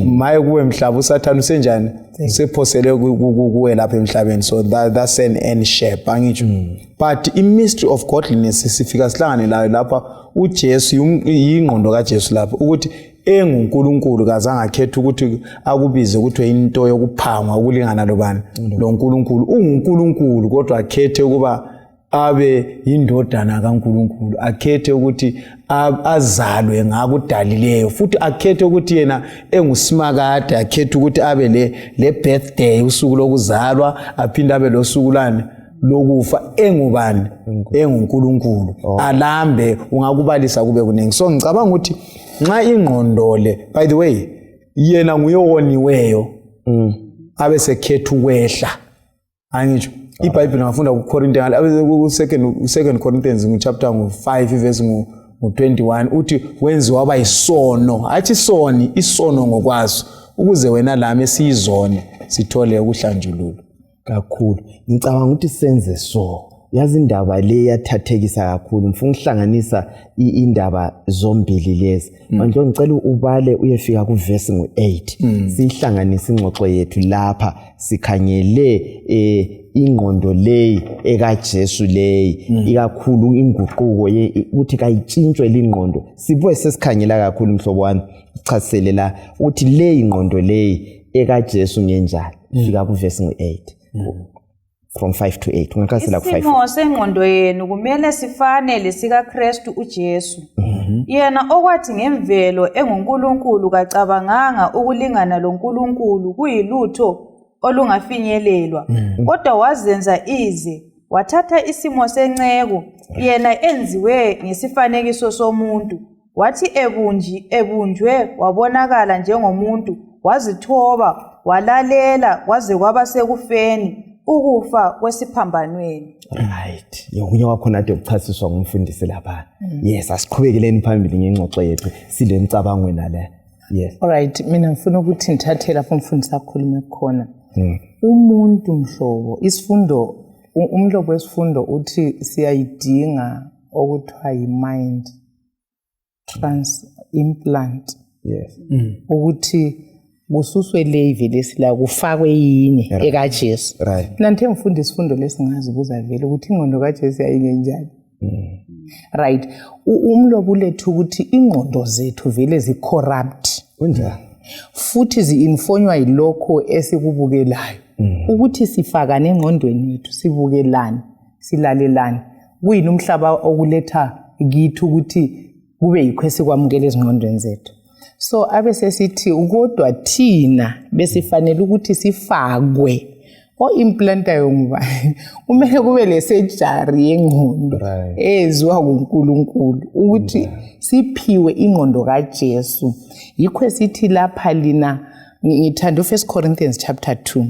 maye kuwe mhlaba uSathane usenjani usephosele kuwe lapha emhlabeni. So that's an N shape. Angitsho. But i mystery of godliness sifika sihlangane layo lapha uJesu ingqondo kaJesu lapha ukuthi enguNkulunkulu kazange akhethe ukuthi akubize ukuthi into yokuphangwa ukulingana lobani lo nkulunkulu. UNkulunkulu kodwa akhethe ukuba abe indodana kaNkulunkulu. Akhethe ukuthi azalwe ngakudalileyo futhi akhethe ukuthi yena engusimakade. Akhethe ukuthi abe le birthday usuku lokuzalwa aphinde abe losuku lani lokufa. Engubani? EnguNkulunkulu. Alambe ungakubalisa kube kuningi. So ngicabanga ukuthi nxa ingqondo le, by the way, yena nguye owoniweyo abe sekhetha ukwehla. Angitsho. iBhayibheli ngafunda ku2 Corinthians chapter 5 verse 21 uthi wenziwa waba isono. Athi isono ngokwaso ukuze wena lami esiyizone sithole ukuhlanjululwa. Kakhulu ngicabanga ukuthi senze so. Yazi indaba le yathathekisa kakhulu. Ngifuna ukuhlanganisa indaba zombili lezi. Manje ngicela ubale uyefika kuverse 8. Sihlanganisa ingxoxo yethu lapha sikhangele ingqondo leyi ekaJesu leyi ikakhulu inguquko ukuthi kayitshintshwe lingqondo. Sibuye sesikhangela kakhulu mhlobo wami uchasisele la uthi le ingqondo leyi ekaJesu ngenjalo. Fika kuverse 8. From 5 to 8. Ungaqasela ku5. Isimo sengqondo yenu kumele sifanele sika Kristu uJesu. yena okwathi ngemvelo enguNkulunkulu kacabanganga ukulingana loNkulunkulu kuyilutho olungafinyelelwa, kodwa wazenza ize, wathatha isimo senceku, yena enziwe ngesifanekiso somuntu, wathi ebunjwe wabonakala njengomuntu, wazithoba, walalela kwaze kwaba sekufeni, ukufa kwesiphambanweni. Right. Yokunye wakhona ade ukuchasiswa ngumfundisi lapha. Yes, asiqhubekele phambili ngengxoxo yethu sile mcabango nale. Yes. Alright, mina ngifuna ukuthi ngithathe lapho umfundisi akhulume khona. Umuntu mhlobo, isifundo umhlobo wesifundo uthi siyayidinga okuthiwa yi-mind transimplant. Yes. Ukuthi kususwe leve lesila kufakwe yinye ekaJesu. Right. Mina ngithe ngifunda isifundo lesingazibuza vele ukuthi ingqondo kaJesu yayine njani. Right. Umlobo ulethu ukuthi ingqondo zethu vele zi-corrupt. Kunjani? Futhi zi-infonywa yilokho esikubukelayo. Ukuthi sifakane engqondweni yethu, sibukelane, silalelane. Kuyini umhlaba okuletha kithi ukuthi kube yikho esikwamukela ezingqondweni zethu. So abe sesithi kodwa thina besifanele ukuthi sifakwe o-implantayo ngubani. Kumele kube le-surgery yengqondo eziwa kuNkulunkulu ukuthi siphiwe ingqondo kaJesu. Yikho esithi lapha lina ngithanda u1 Corinthians chapter 2.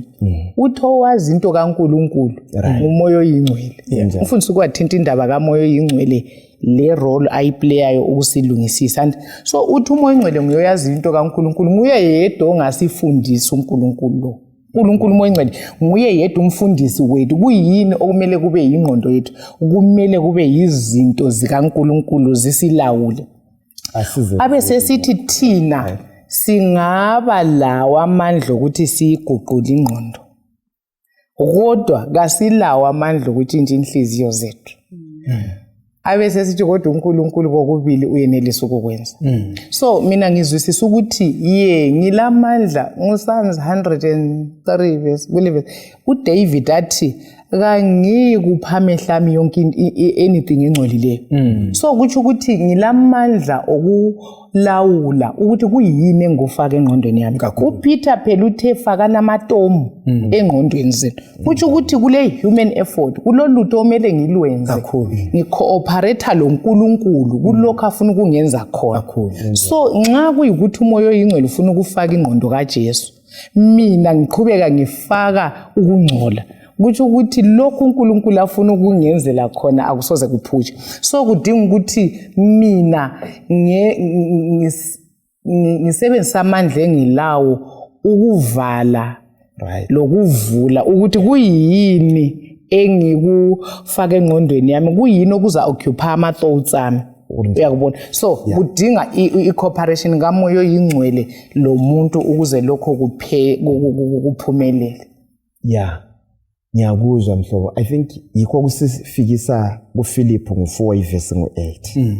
Uthi owazi into kaNkulunkulu umoya oyingcwele. Umfundisi kwathinta indaba kamoya oyingcwele le role ayiplayayo ukusilungisisa. So uthi umoya oyingcwele nguyoyazi into kaNkulunkulu, nguye yedwa ongasifundisa uNkulunkulu lo. uNkulunkulu umoya oyingcwele nguye yedwa umfundisi wethu. Kuyini okumele kube yingqondo yethu? Kumele kube yizinto zikaNkulunkulu zisilawule. Abe sesithi thina singaba lawo amandla ukuthi siyiguqule ingqondo, kodwa kasilawo amandla ukuthi inhliziyo zethu. Abe sesithi kodwa uNkulunkulu kokubili uyenelisa ukukwenza. So mina ngizwisisa ukuthi ngilamandla. Psalms 103 verse 11 uDavid athi kangikupha amehlami yonke anything engcolileyo. So kuthi ukuthi ngilamandla okulawula ukuthi kuyini engufaka engqondweni yami. uPeter phela uthe fakana amatomu engqondweni zenu. Kuthi ukuthi kule human effort kulolutho omele ngilwenze ngicooperate loNkulunkulu kulokho afuna ukungenza khona. So nxa kuyikuthi umoya oyingcwele ufuna ukufaka ingqondo kaJesu, mina ngiqhubeka ngifaka ukungcola, kuthi ukuthi lokhu uNkulunkulu afuna ukungenzela khona akusoze kuphuje. So kudinga ukuthi mina ngisebenzisa amandla engilawo ukuvala lokuvula ukuthi kuyini engikufaka engqondweni yami, kuyini okuza occupy ama thoughts ami. Uyakubona? So kudinga i-cooperation kamoya oyingcwele lo muntu ukuze lokho kuphumelele. Yeah. Ngiyakuzwa mhlobo. I think yikho kusifikisa kuFiliphu ngo4 verse ngo8.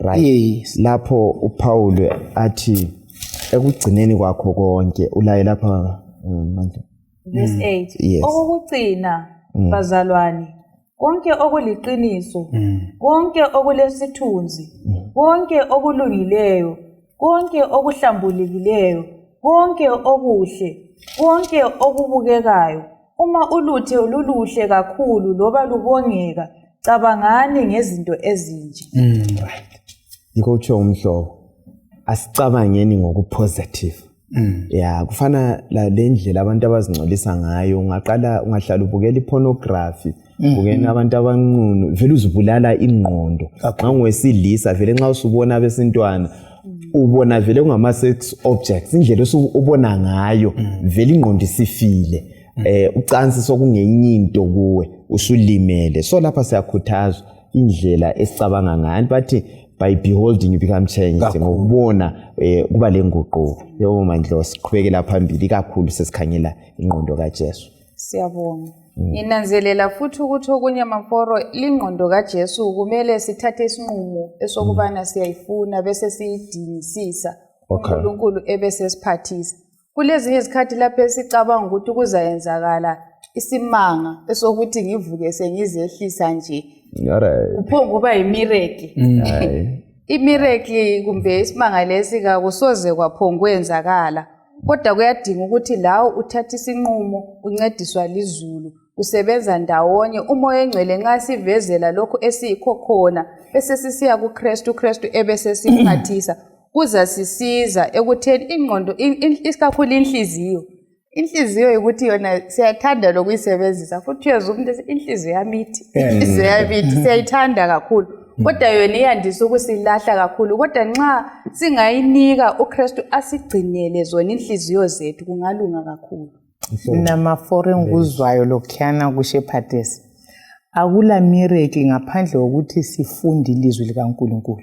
Right. Yes. Lapho uPaul athi ekugcineni kwakho konke ulaye lapha manje. Verse 8. Okugcina bazalwane, konke okuliqiniso, konke okulesithunzi, konke okulungileyo, konke okuhlambulikileyo, konke okuhle, konke okubukekayo, uma uluthe luluhle kakhulu loba lubongeka, cabangani ngezinto ezinje. Right. Yikho utsho umhlobo. Asicabangeni ngokupositive. Yeah, kufana le ndlela abantu abazingcolisa ngayo. Ungahlala ubukela ipornography, ubukela abantu abanqunu, vele uzibulala ingqondo. Nxa ngowesilisa vele nxa usubona abesintwana ubona vele ungama sex objects, indlela ubona ngayo vele ingqondo isifile. Ucansi sokungenye into kuwe usulimele. So lapha siyakhuthazwa indlela esicabanga ngayo, bathi by beholding you become changed. Ngokubona kuba lenguquko. Yebo mandlo siqhubekela phambili kakhulu sesikhangela ingqondo kaJesu. Siyabonga. Inanzelela futhi ukuthi okunye maforo ingqondo kaJesu kumele sithathe isinqumo esokubana siyayifuna bese siyidingisisa uNkulunkulu ebese siphathisa. Kulezi izikhathi lapho esicabanga ukuthi kuzayenzakala isimanga esokuthi ngivuke sengizehlisa nje. Kuphonga kuba yimiracle. imiracle kumbe isimangalesi kakusoze kwaphongwenzakala kodwa kuyadinga ukuthi lawo uthatha isinqumo uncediswa lizulu usebenza ndawonye umoya engcwele nxa sivezela lokho esiyikho khona bese sisiya kuKristu ebese siphathisa kuza sisiza ekutheni ingqondo isikakhulu inhliziyo ukuthi yona siyathanda lokuyisebenzisa futhi uyezwa umuntu inhliziyo yamithi siyayithanda kakhulu kodwa yona iyandisa ukusilahla kakhulu kodwa nxa singayinika uKristu asigcinele zona inhliziyo zethu kungalunga kakhulu namafore engikuzwayo lokhuyana kuShepherdess akula miracle ngaphandle kokuthi sifunde ilizwi likaNkulunkulu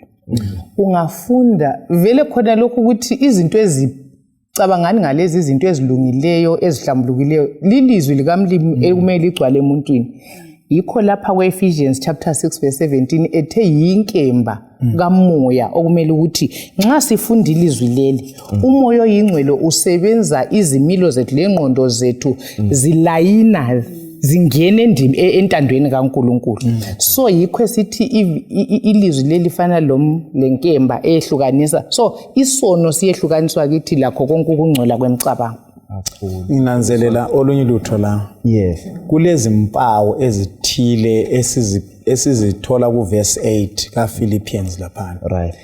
ungafunda vele khona lokho ukuthi izinto ezicabangani ngalezi izinto ezilungileyo ezihlambulukileyo lilizwi likamlimi ekumele igcwale emuntwini yikho lapha kweEphesians chapter 6 verse 17 ethe yinkemba kamoya okumele ukuthi nxa sifunda ilizwi leli umoya oyingcwele usebenza izimilo zethu lengqondo zethu zilayina zingene entandweni kaNkulunkulu so yikho esithi ilizwi leli fana lenkemba ehlukanisa so isono siyehlukaniswa kithi lakho konke ukungcola kwemicabango Nginanzelela olunye lutho la. Yes. Kulezi mpawu ezithile esizithola ku verse 8 ka Philippians lapha. Right.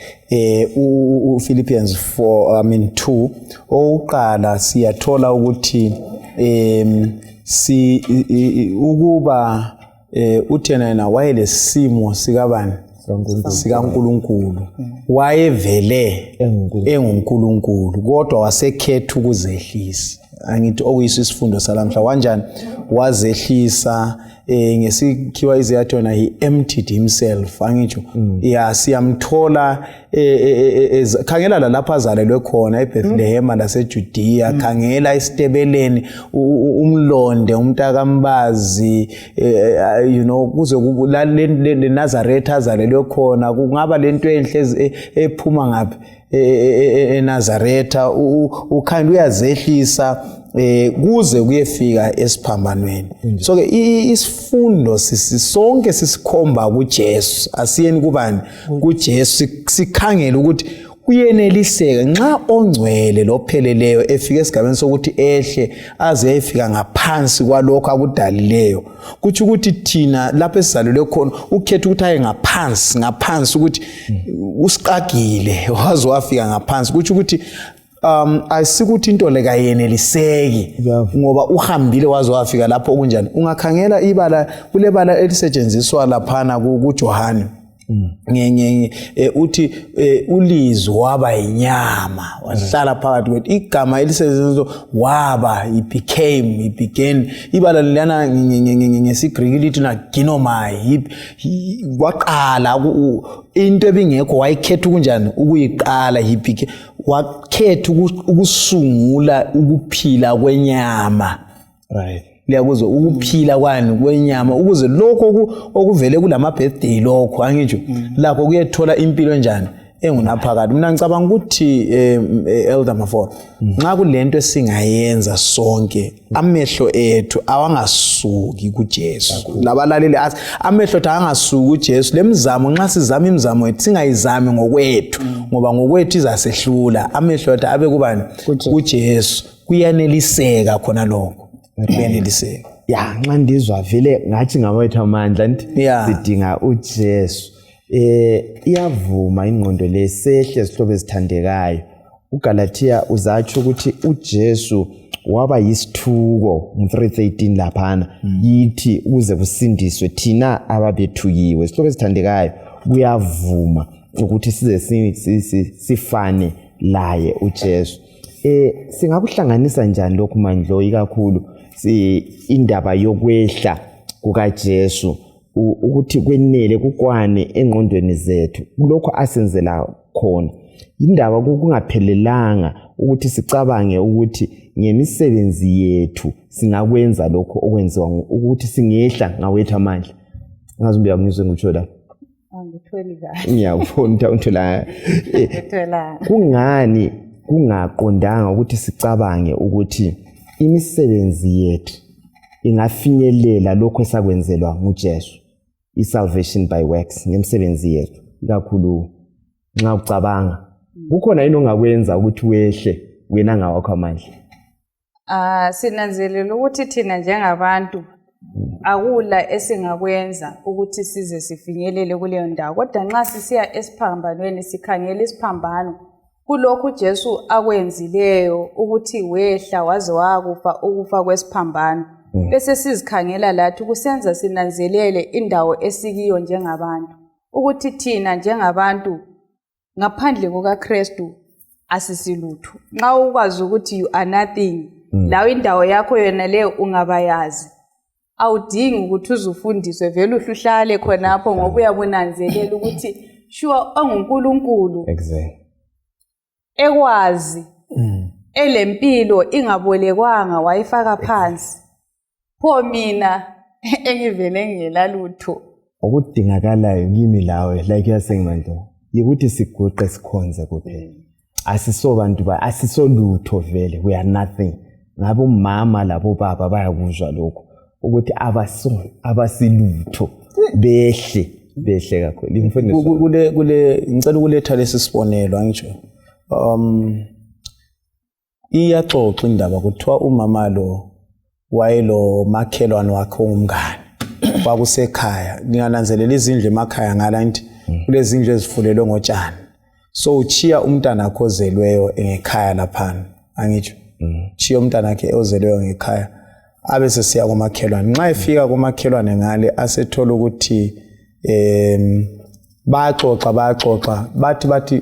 Philippians 2 oqala siyathola ukuthi ukuba uthena yena wayelesimo sikabani sikaNkulunkulu wayevele enguNkulunkulu kodwa wasekhetha ukuzehlisa angithi okuyisho isifundo salamhla kanjani wazehlisa ngesikhiwa iziyathona he emptied himself angitsho ya siyamthola khangela lapha azalelwe khona eBethlehem laseJudea khangela isitebeleni umlonde umntakambazi kuze le Nazareth azalelwe khona kungaba lento enhle ephuma ngaphi eNazaretha ukhanda uyazehlisa kuze kuyefika esiphambanweni so ke isifundo sonke sisikhomba kuJesu asiyeni kubani kuJesu sikhangela ukuthi kuyeneliseka nxa ongcwele lopheleleyo efika esigabeni sokuthi ehle aze ayefika ngaphansi kwalokho akudalileyo kuthi ukuthi thina lapho esizalelwe khona ukhetha ukuthi aye ngaphansi ukuthi usiqagile waze wafika ngaphansi kuthi ukuthi ayisikuthi into le kayeneliseki ngoba uhambile waze wafika lapho okunjani ungakhangela ibala kulebala elisetshenziswa laphana kuJohane uthi ulizwi waba inyama wahlala phakathi kwethu igama elisetshenziswa waba began ibala lana ngesiGreek lithi na ginomai waqala into ebingekho wayikhetha kunjani ukuyiqala wakhetha ukusungula ukuphila kwenyama right liyakuzwa ukuphila kwani kwenyama ukuze lokho okuvele kulama birthday lokho angitsho lakho kuyethola impilo njani engunaphakade mina ngicabanga ukuthi Elder Maforo nxa kulento esingayenza sonke amehlo ethu awangasuki kuJesu labalaleli amehlo ethu angasuki kuJesu lemizamo nxa sizama imizamo ethu singayizami ngokwethu ngoba ngokwethu izasehlula amehlo ethu abe kubani kuJesu kuyaneliseka khona lokho kuyaneliseka ya nxa ndizwa vele ngathi ngawethu amandla nti sidinga uJesu iyavuma ingqondo lesehle sihlobo ezithandekayo uGalatia uzatsho ukuthi uJesu waba yisithuko mu3:13 laphana yithi ukuze kusindiswe thina ababethukiwe sihlobo ezithandekayo kuyavuma ukuthi size sifane laye uJesu singakuhlanganisa njani lokhu mandlo ikakhulu indaba yokwehla kukaJesu ukuthi kwenele kukwane engqondweni zethu lokho asenzela khona indaba kungaphelelanga ukuthi sicabange ukuthi ngemisebenzi yethu singakwenza lokho okwenziwa ukuthi singehla ngawethu amandla ngazumbe ngizwe ngitsho la angitholi kahle ngiyakufuna unthola kungani kungaqondanga ukuthi sicabange ukuthi imisebenzi yethu ingafinyelela lokho esakwenzelwa nguJesu isalvation by works ngemsebenzi yethu kakhulu nxa ucabanga kukhona yini ongakwenza ukuthi wehle wena ngawakho amandla? Sinanzelela ukuthi thina njengabantu akula esingakwenza ukuthi size sifinyelele kuleyo ndawo, kodwa nxa sisiya esiphambanweni sikhangela isiphambano kulokhu Jesu akwenzileyo ukuthi wehla waze wakufa ukufa kwesiphambano, bese sizikhangela lathi kusenza sinanzelele indawo esikiyo njengabantu ukuthi thina njengabantu ngaphandle kukaKristu asisilutho. Nxa ukwazi ukuthi you are nothing, lawo indawo yakho yona leyo ungabayazi, awudingi ukuthi uzufundiswe, vele uhluhlale khonapho ngoba uyabunanzelela ukuthi sure onguNkulunkulu ekwazi elempilo ingabolekwanga wayifaka phansi. Pho mina engivele ngelalutho okudingakalayo kimi lawe like yasengi manje yikuthi siguqe sikhonze kuphela. Asisobantu asisolutho vele, we are nothing. Ngabe umama labo baba bayakuzwa lokho ukuthi abasilutho behle kakhulu. Imfundiso kule ngicela ukuletha lesi sibonelo angitsho. Iyaxoxa indaba kuthiwa umama lo wayelo makhelwane wakhe umngane kwakusekhaya. Ningananzelela izindlu emakhaya ngalanti kulezi zindlu ezifulelwe ngotshani, so uchiya umntana akho ozelweyo ngekhaya laphana angitsho. Chiya umntana akhe ozelweyo ngekhaya abese siya komakhelwane. Nxa efika komakhelwane ngale asethola ukuthi baxoxa bathi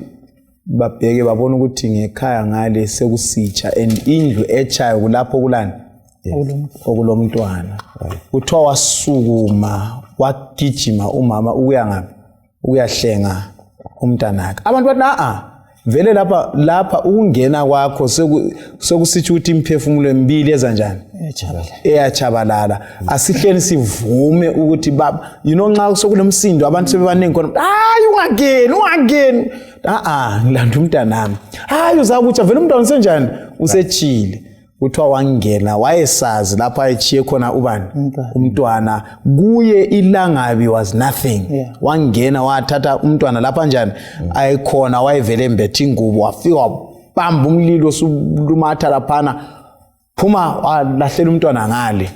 babheke babona ukuthi ngekhaya ngale sekusitsha and indlu echayo kulapho kulani okulomntwana. Kuthiwa wasukuma wagijima umama ukuya ngaphi ukuyahlenga umntana wakhe. Abantu bathi vele lapha ukungena kwakho sekusithi ukuthi imphefumulo emibili ezanjani eyachabalala. Asihleni sivume ukuthi baba nxa sokunomsindo abantu sebebaningi khona ungangeni ngilanda umntanami uzakutsha vele umntwana usenjani usechile. Kuthiwa wangena wayesazi lapha ayichiye khona ubani umntwana kuye ilangabi was nothing. Wangena wathatha umntwana lapha njani ayikhona wayevele embethe ingubo wafika wabamba umlilo sulumatha laphana phuma walahlela umntwana ngale.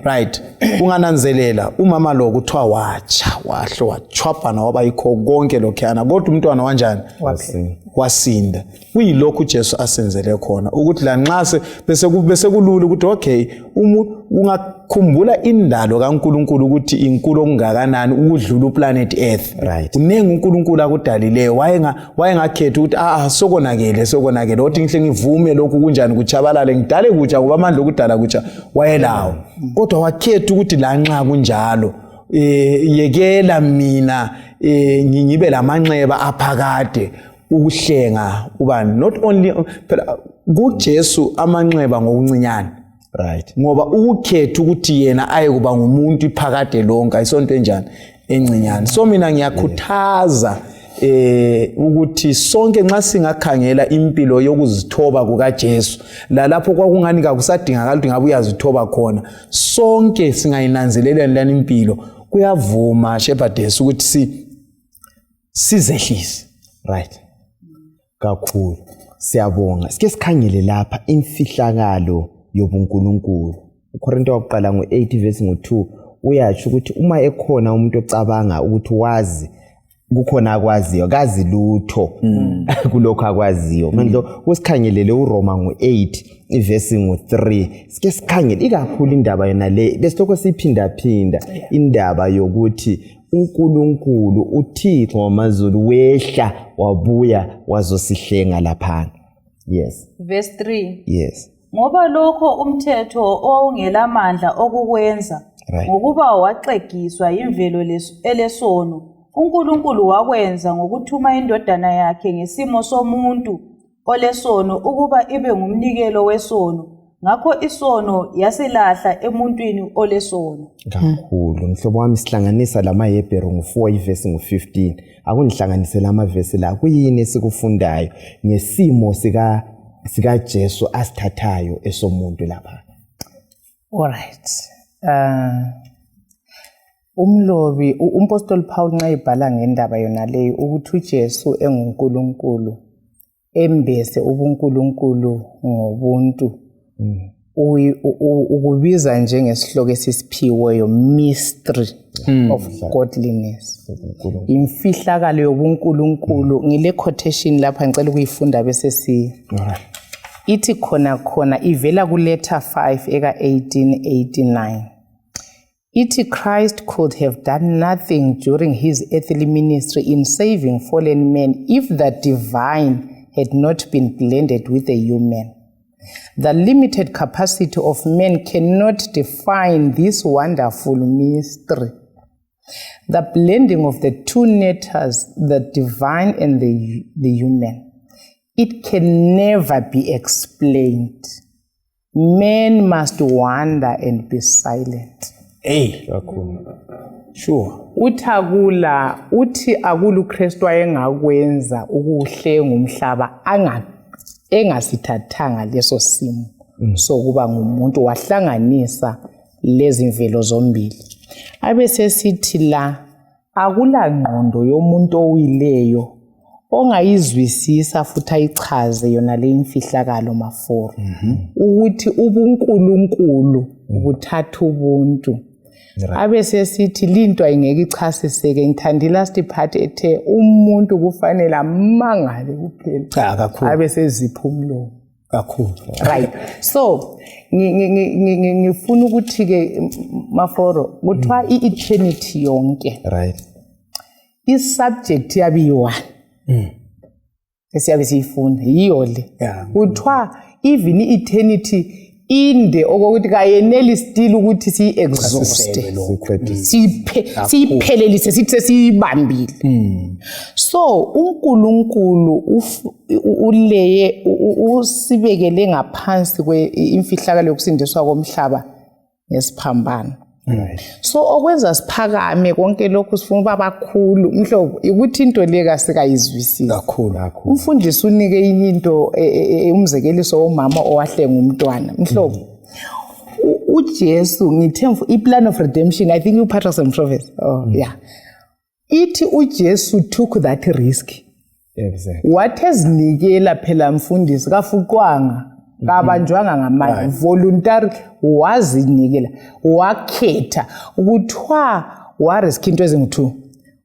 Right, ungananzelela umama lo kuthiwa wachwapana waba yikho konke lokhana kodwa umntwana wanjani wasinda. Kuyilokhu Jesu asenzele khona ukuthi la nxa bese kulula ukuthi okay ungakhumbula indalo kaNkuluNkulu ukuthi inkulu ongakanani ukudlula uplanet Earth. Kunengi uNkulunkulu akudalileyo wayengakhetha ukuthi sokonakele ukuthi ngihle ngivume lokhu kunjani kuchabalale ngidale kutsha kuba amandla okudala kutsha wayelawo. Kodwa wakhetha ukuthi la nxa kunjalo yekela mina ngibe lamanxeba aphakade ukuhlenga ubani. Not only phela kuJesu amanxeba ngokuncinyana. Ngoba ukukhetha ukuthi yena ayekuba ngumuntu iphakade lonke ayisonto enjani encinyane. So mina ngiyakhuthaza ukuthi sonke nxa singakhangela impilo yokuzithoba kukaJesu lapho kwakungani kakusadingakala ukuthi ngabe uyazithoba khona, sonke singayinanzelela lana impilo kuyavuma shepherdess ukuthi sizehlise. Kakhulu siyabonga. Sike sikhangele lapha imfihlakalo yobuNkulunkulu. uKorinte wakuqala ngo-8 verse ngo-2 uyatsho ukuthi uma ekhona umuntu ocabanga ukuthi wazi kukhona akwaziyo kazi lutho kulokho akwaziyo. Manje usikhangelele uRoma ngo-8 verse ngo-3 sike sikhangele ikakhulu indaba yona le besilokho siphinda indaba yokuthi uNkulunkulu uThixo wamazulu wehla wabuya wazosihlenga laphana. Verse 3. Ngoba lokho umthetho owungelamandla okukwenza ngokuba waxegiswa imvelo elesono, uNkulunkulu wakwenza ngokuthuma indodana yakhe ngesimo somuntu olesono ukuba ibe ngumnikelo wesono. Ngakho isono yasilahla emuntwini olesono. Kakhulu mhlobo wami sihlanganisa lamaHebheru ngo-4 verse ngo-15. Akungihlanganise lamavesi la kuyini esikufundayo ngesimo sika Jesu asithathayo esomuntu lapha. Alright. Umlobi umpostoli Paul nxa ibhala ngendaba yona leyo ukuthi uJesu enguNkulunkulu embese ubuNkulunkulu ngobuntu ukubiza njengesihloko esisiphiweyo mystery of godliness, imfihlakalo yobuNkulunkulu. Ngile quotation lapha ngicela ukuyifunda bese ithi khona ivela kuletter 5 eka 1889. Ithi Christ could have done nothing during his earthly ministry in saving fallen men if the divine had not been blended with the human. The limited capacity of men cannot define this wonderful mystery. The blending of the two natures, the divine and the human, it can never be explained. Men must wonder and be silent. Sure. Uthi akula uKristu ayengakwenza ukuhle ngumhlaba engasithathanga leso simo sokuba ngumuntu, wahlanganisa lezi mvelo zombili. Abesesithi la akula ngqondo yomuntu owileyo ongayizwisisa futhi ayichaze yona le imfihlakalo Maforo ukuthi ubuNkulunkulu buthatha ubuntu. Abesesithi linto ayingeke ichasiseke. Ngithanda last part ethe umuntu kufanele amangale kuphela abesezipha umlomo kakhulu. Right. So ngifuna ukuthi ke Maforo kuthiwa i-eternity yonke, right, i-subject yabiyi-one esiyabe siyifunda yiyo le. Kuthiwa even i-eternity inde okokuthi kayeneli still ukuthi siyi-exhauste, siyiphelelise sithi siyibambile. So uNkulunkulu uleye usibekele ngaphansi imfihlakalo yokusindiswa komhlaba ngesiphambano. So okwenza siphakame konke lokhu sifuna uba bakhulu mhlobo ukuthi into le kasikayizwisisi kakhulu. Umfundisi unike into umzekeliso womama owahlenga umntwana mhlobo. uJesu ngithe i-plan of redemption, I think you part of some prophets. Ithi uJesu took that risk. Exactly. Wathezinikela phela mfundisi kafuqwanga kabanjwanga ngamandla, voluntary wazinikela, wakhetha ukuthiwa warisk into ezingu-2.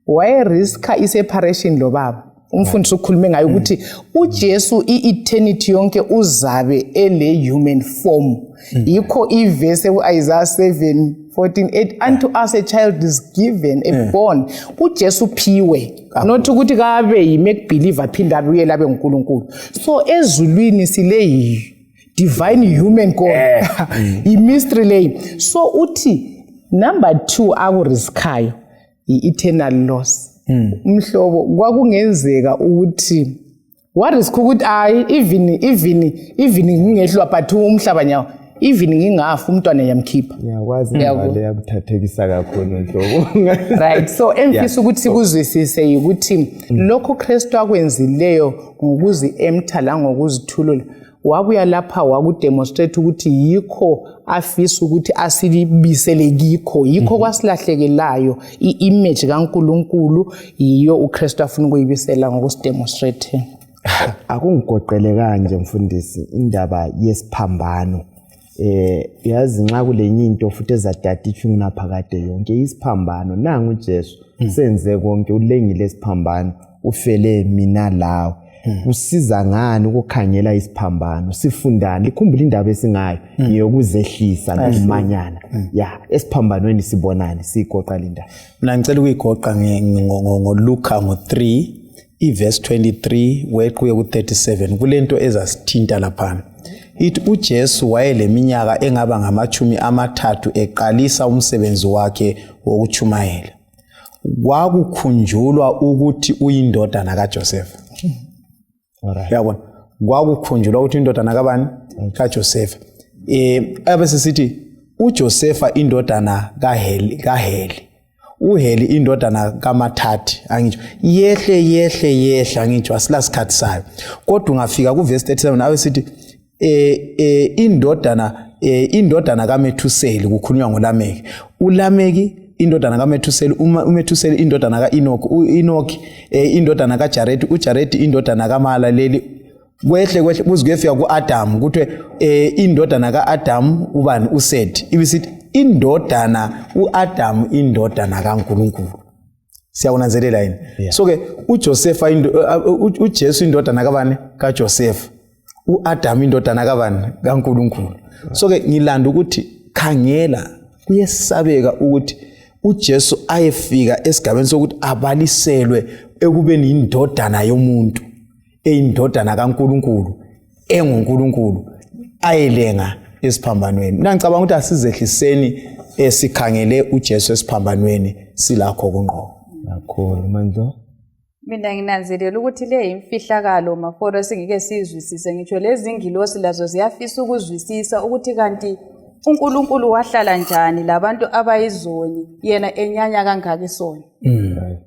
Wayeriska i-separation lo baba. Umfundisi ukhulume ngayo ukuthi uJesu i-eternity yonke uzabe ele human form. Yikho iverse eIsaiah 7:14, unto us a child is given, a born. uJesu phiwe, not ukuthi kabe yi-make believer phinda abuye labe nguNkulunkulu. So ezulwini sile divine human God. I-mystery le. So uthi number 2 akuriskayo i-eternal loss. Mhlobo kwakungenzeka ukuthi warisk ukuthi hayi even ngingehlwa but umhlaba nyawo even ngingafa umntwana yamkhipha. Yakwazi imali yakuthathekisa kakhulu nhlobo. Right. So emfisa ukuthi kuzwisise ukuthi lokho Kristu akwenzileyo ngokuzi emtha la ngokuzithulula wabuya lapha wakudemonstrate ukuthi yikho afisa ukuthi asilibisele kikho, yikho kwasilahlekelayo i-image kaNkulunkulu, yiyo uKristu afuna ukuyibisela ngokusidemonstrate. Akungigoqele kanje mfundisi indaba yesiphambano. Yazi nxa kulenye into futhi ezadaditsha unaphakade yonke isiphambano. Nangu uJesu senze konke, ulengile isiphambano, ufele mina lawe. Usiza ngani ukukhangela isiphambano? Sifundani? Likhumbula indaba esingayo yokuzehlisa nokumanyana. Esiphambanweni sibonani? Sigoqa linda. Mina ngicela ukuyigoqa ngoLuka 3 iverse 23 wequye ku37 kulento ezasithinta lapha. Ithi uJesu wayeleminyaka engaba ngama-30 eqalisa umsebenzi wakhe wokuchumayela. Kwakukhunjulwa ukuthi uyindodana kaJoseph. Yabona, kwakukhunjulwa ukuthi indodana kabani? kaJoseph. Abesesithi uJosepha indodana kaHeli, uHeli indodana kaMathathi, angitsho yehle angitsho asilasikhathi sayo. Kodwa ungafika kuverse 37 abesithi indodana kaMethuseli kukhulunywa ngoLameki. uLameki indodana kaMethusela, uMethusela indodana kaEnoki, uEnoki indodana kaJaredi, uJaredi indodana kaMahalaleli, kwehle kuze kuyefika kuAdam kuthiwe indodana kaAdam ubani uSethi, ibisithi indodana uAdam indodana kaNkulunkulu. Siyakunanzelela yini? So ke uJosepha uJesu indodana kabani? kaJosepha. uAdam indodana kabani? kaNkulunkulu. So ke ngilanda ukuthi khangela kuyesabeka ukuthi uJesu ayefika esigabeni sokuthi abaliselwe ekubeni indodana yomuntu, eyindodana kaNkulunkulu, enguNkulunkulu, ayelenga esiphambanweni. Mina ngicabanga ukuthi asizehliseni sikhangele uJesu esiphambanweni silakho kunqo. Kakhulu manje. Mina nginanzelela ukuthi le imfihlakalo Maforo singeke sizwisise, ngitsho lezi ingilosi lazo ziyafisa ukuzwisisa ukuthi kanti uNkulunkulu wahlala njani labantu abayizoni yena enyanya kangaka isona.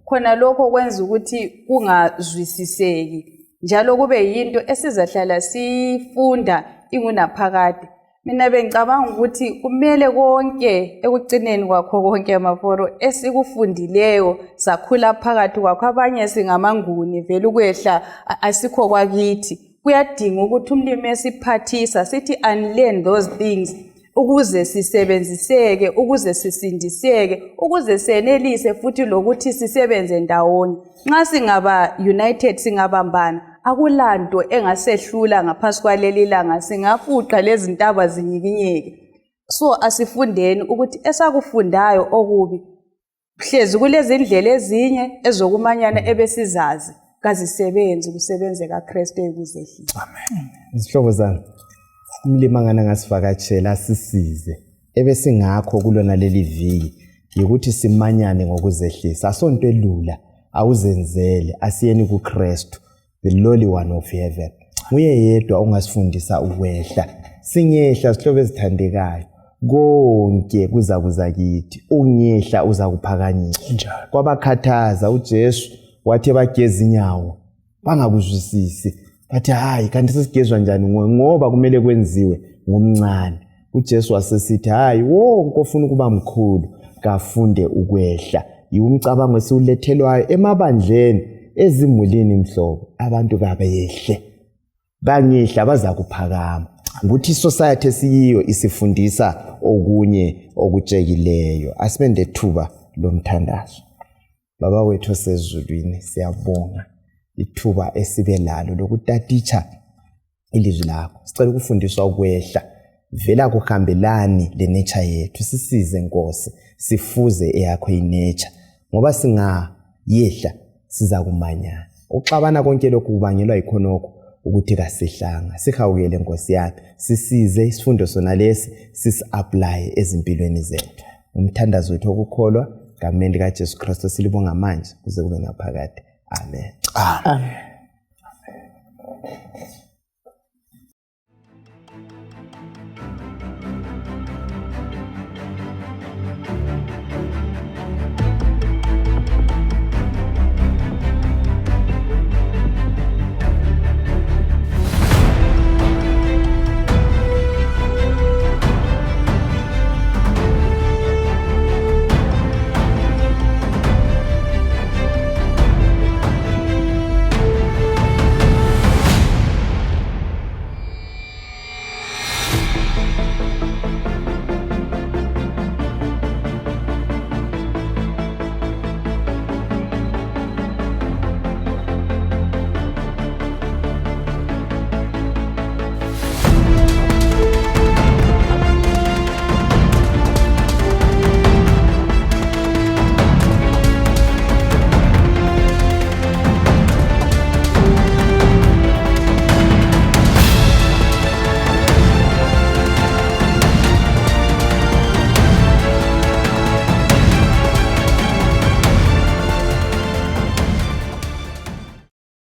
Khona lokho kwenza ukuthi kungazwisiseki njalo kube yinto esizahlala sifunda ingunaphakade. Mina bengicabanga ukuthi kumele konke ekugcineni kwakho konke Maforo esikufundileyo sakhula phakathi kwakho, abanye singamanguni vele ukwehla asikho kwakithi, kuyadinga ukuthi umlimi esiphathisa sithi unlearn those things ukuze sisebenziseke, ukuze sisindiseke, ukuze senelise futhi lokuthi sisebenze ndawonye. Nxa singaba united, singabambana, akulanto engasehlula ngaphansi kwaleli langa, singafuqa lezi ntaba zinyikinyeke. So asifundeni ukuthi esakufundayo okubi hlezi kulezi ndlela ezinye ezokumanyana ebesizazi kazisebenzi kusebenze kaKristu ekuzehlisa. Amen. Izihlobo zami, umlimi angana ngasivakatshela sisize ebesingakho kulona leli viki ukuthi simanyane ngokuzehlisa, asonto elula, awuzenzele, asiyeni kuKristu, the lowly one of heaven. Nguye yedwa ongasifundisa ukwehla, singehla sihlobo ezithandekayo, konke kuza kithi, ungehla uza kuphakanyiswa njalo. Kwabakhathaza uJesu wathi bageza inyawo bangakuzwisisi, bathi hayi kanti sesigezwa njani ngoba kumele kwenziwe ngomncane. uJesu wasesithi hayi wonke ofuna ukuba mkhulu kafunde ukwehla. Yiwumcabango esiwulethelwayo emabandleni ezimulini mhlobo, abantu kabehle bangehla baza kuphakama. Ukuthi society esiyiyo isifundisa okunye okutshekileyo. Asibende thuba lomthandazo. Baba wethu osezulwini, siyabonga ithuba esibe lalo lokutatitsha ilizwi lakho. Sicela ukufundiswa ukwehla vela kuhambelani lenature yethu. Sisize Nkosi, sifuze eyakho inature, ngoba singayehla siza kumanyana. Uxabana konke lokhu kubangelwa yikhonokho ukuthi kasihlanga. Sihawukele Nkosi yakho, sisize isifundo sona lesi sisi-apply ezimpilweni zethu. Umthandazo wethu okukholwa ngameni kaJesu Kristu silibonga manje kuze kube ngaphakade. Amen. Amen. Amen.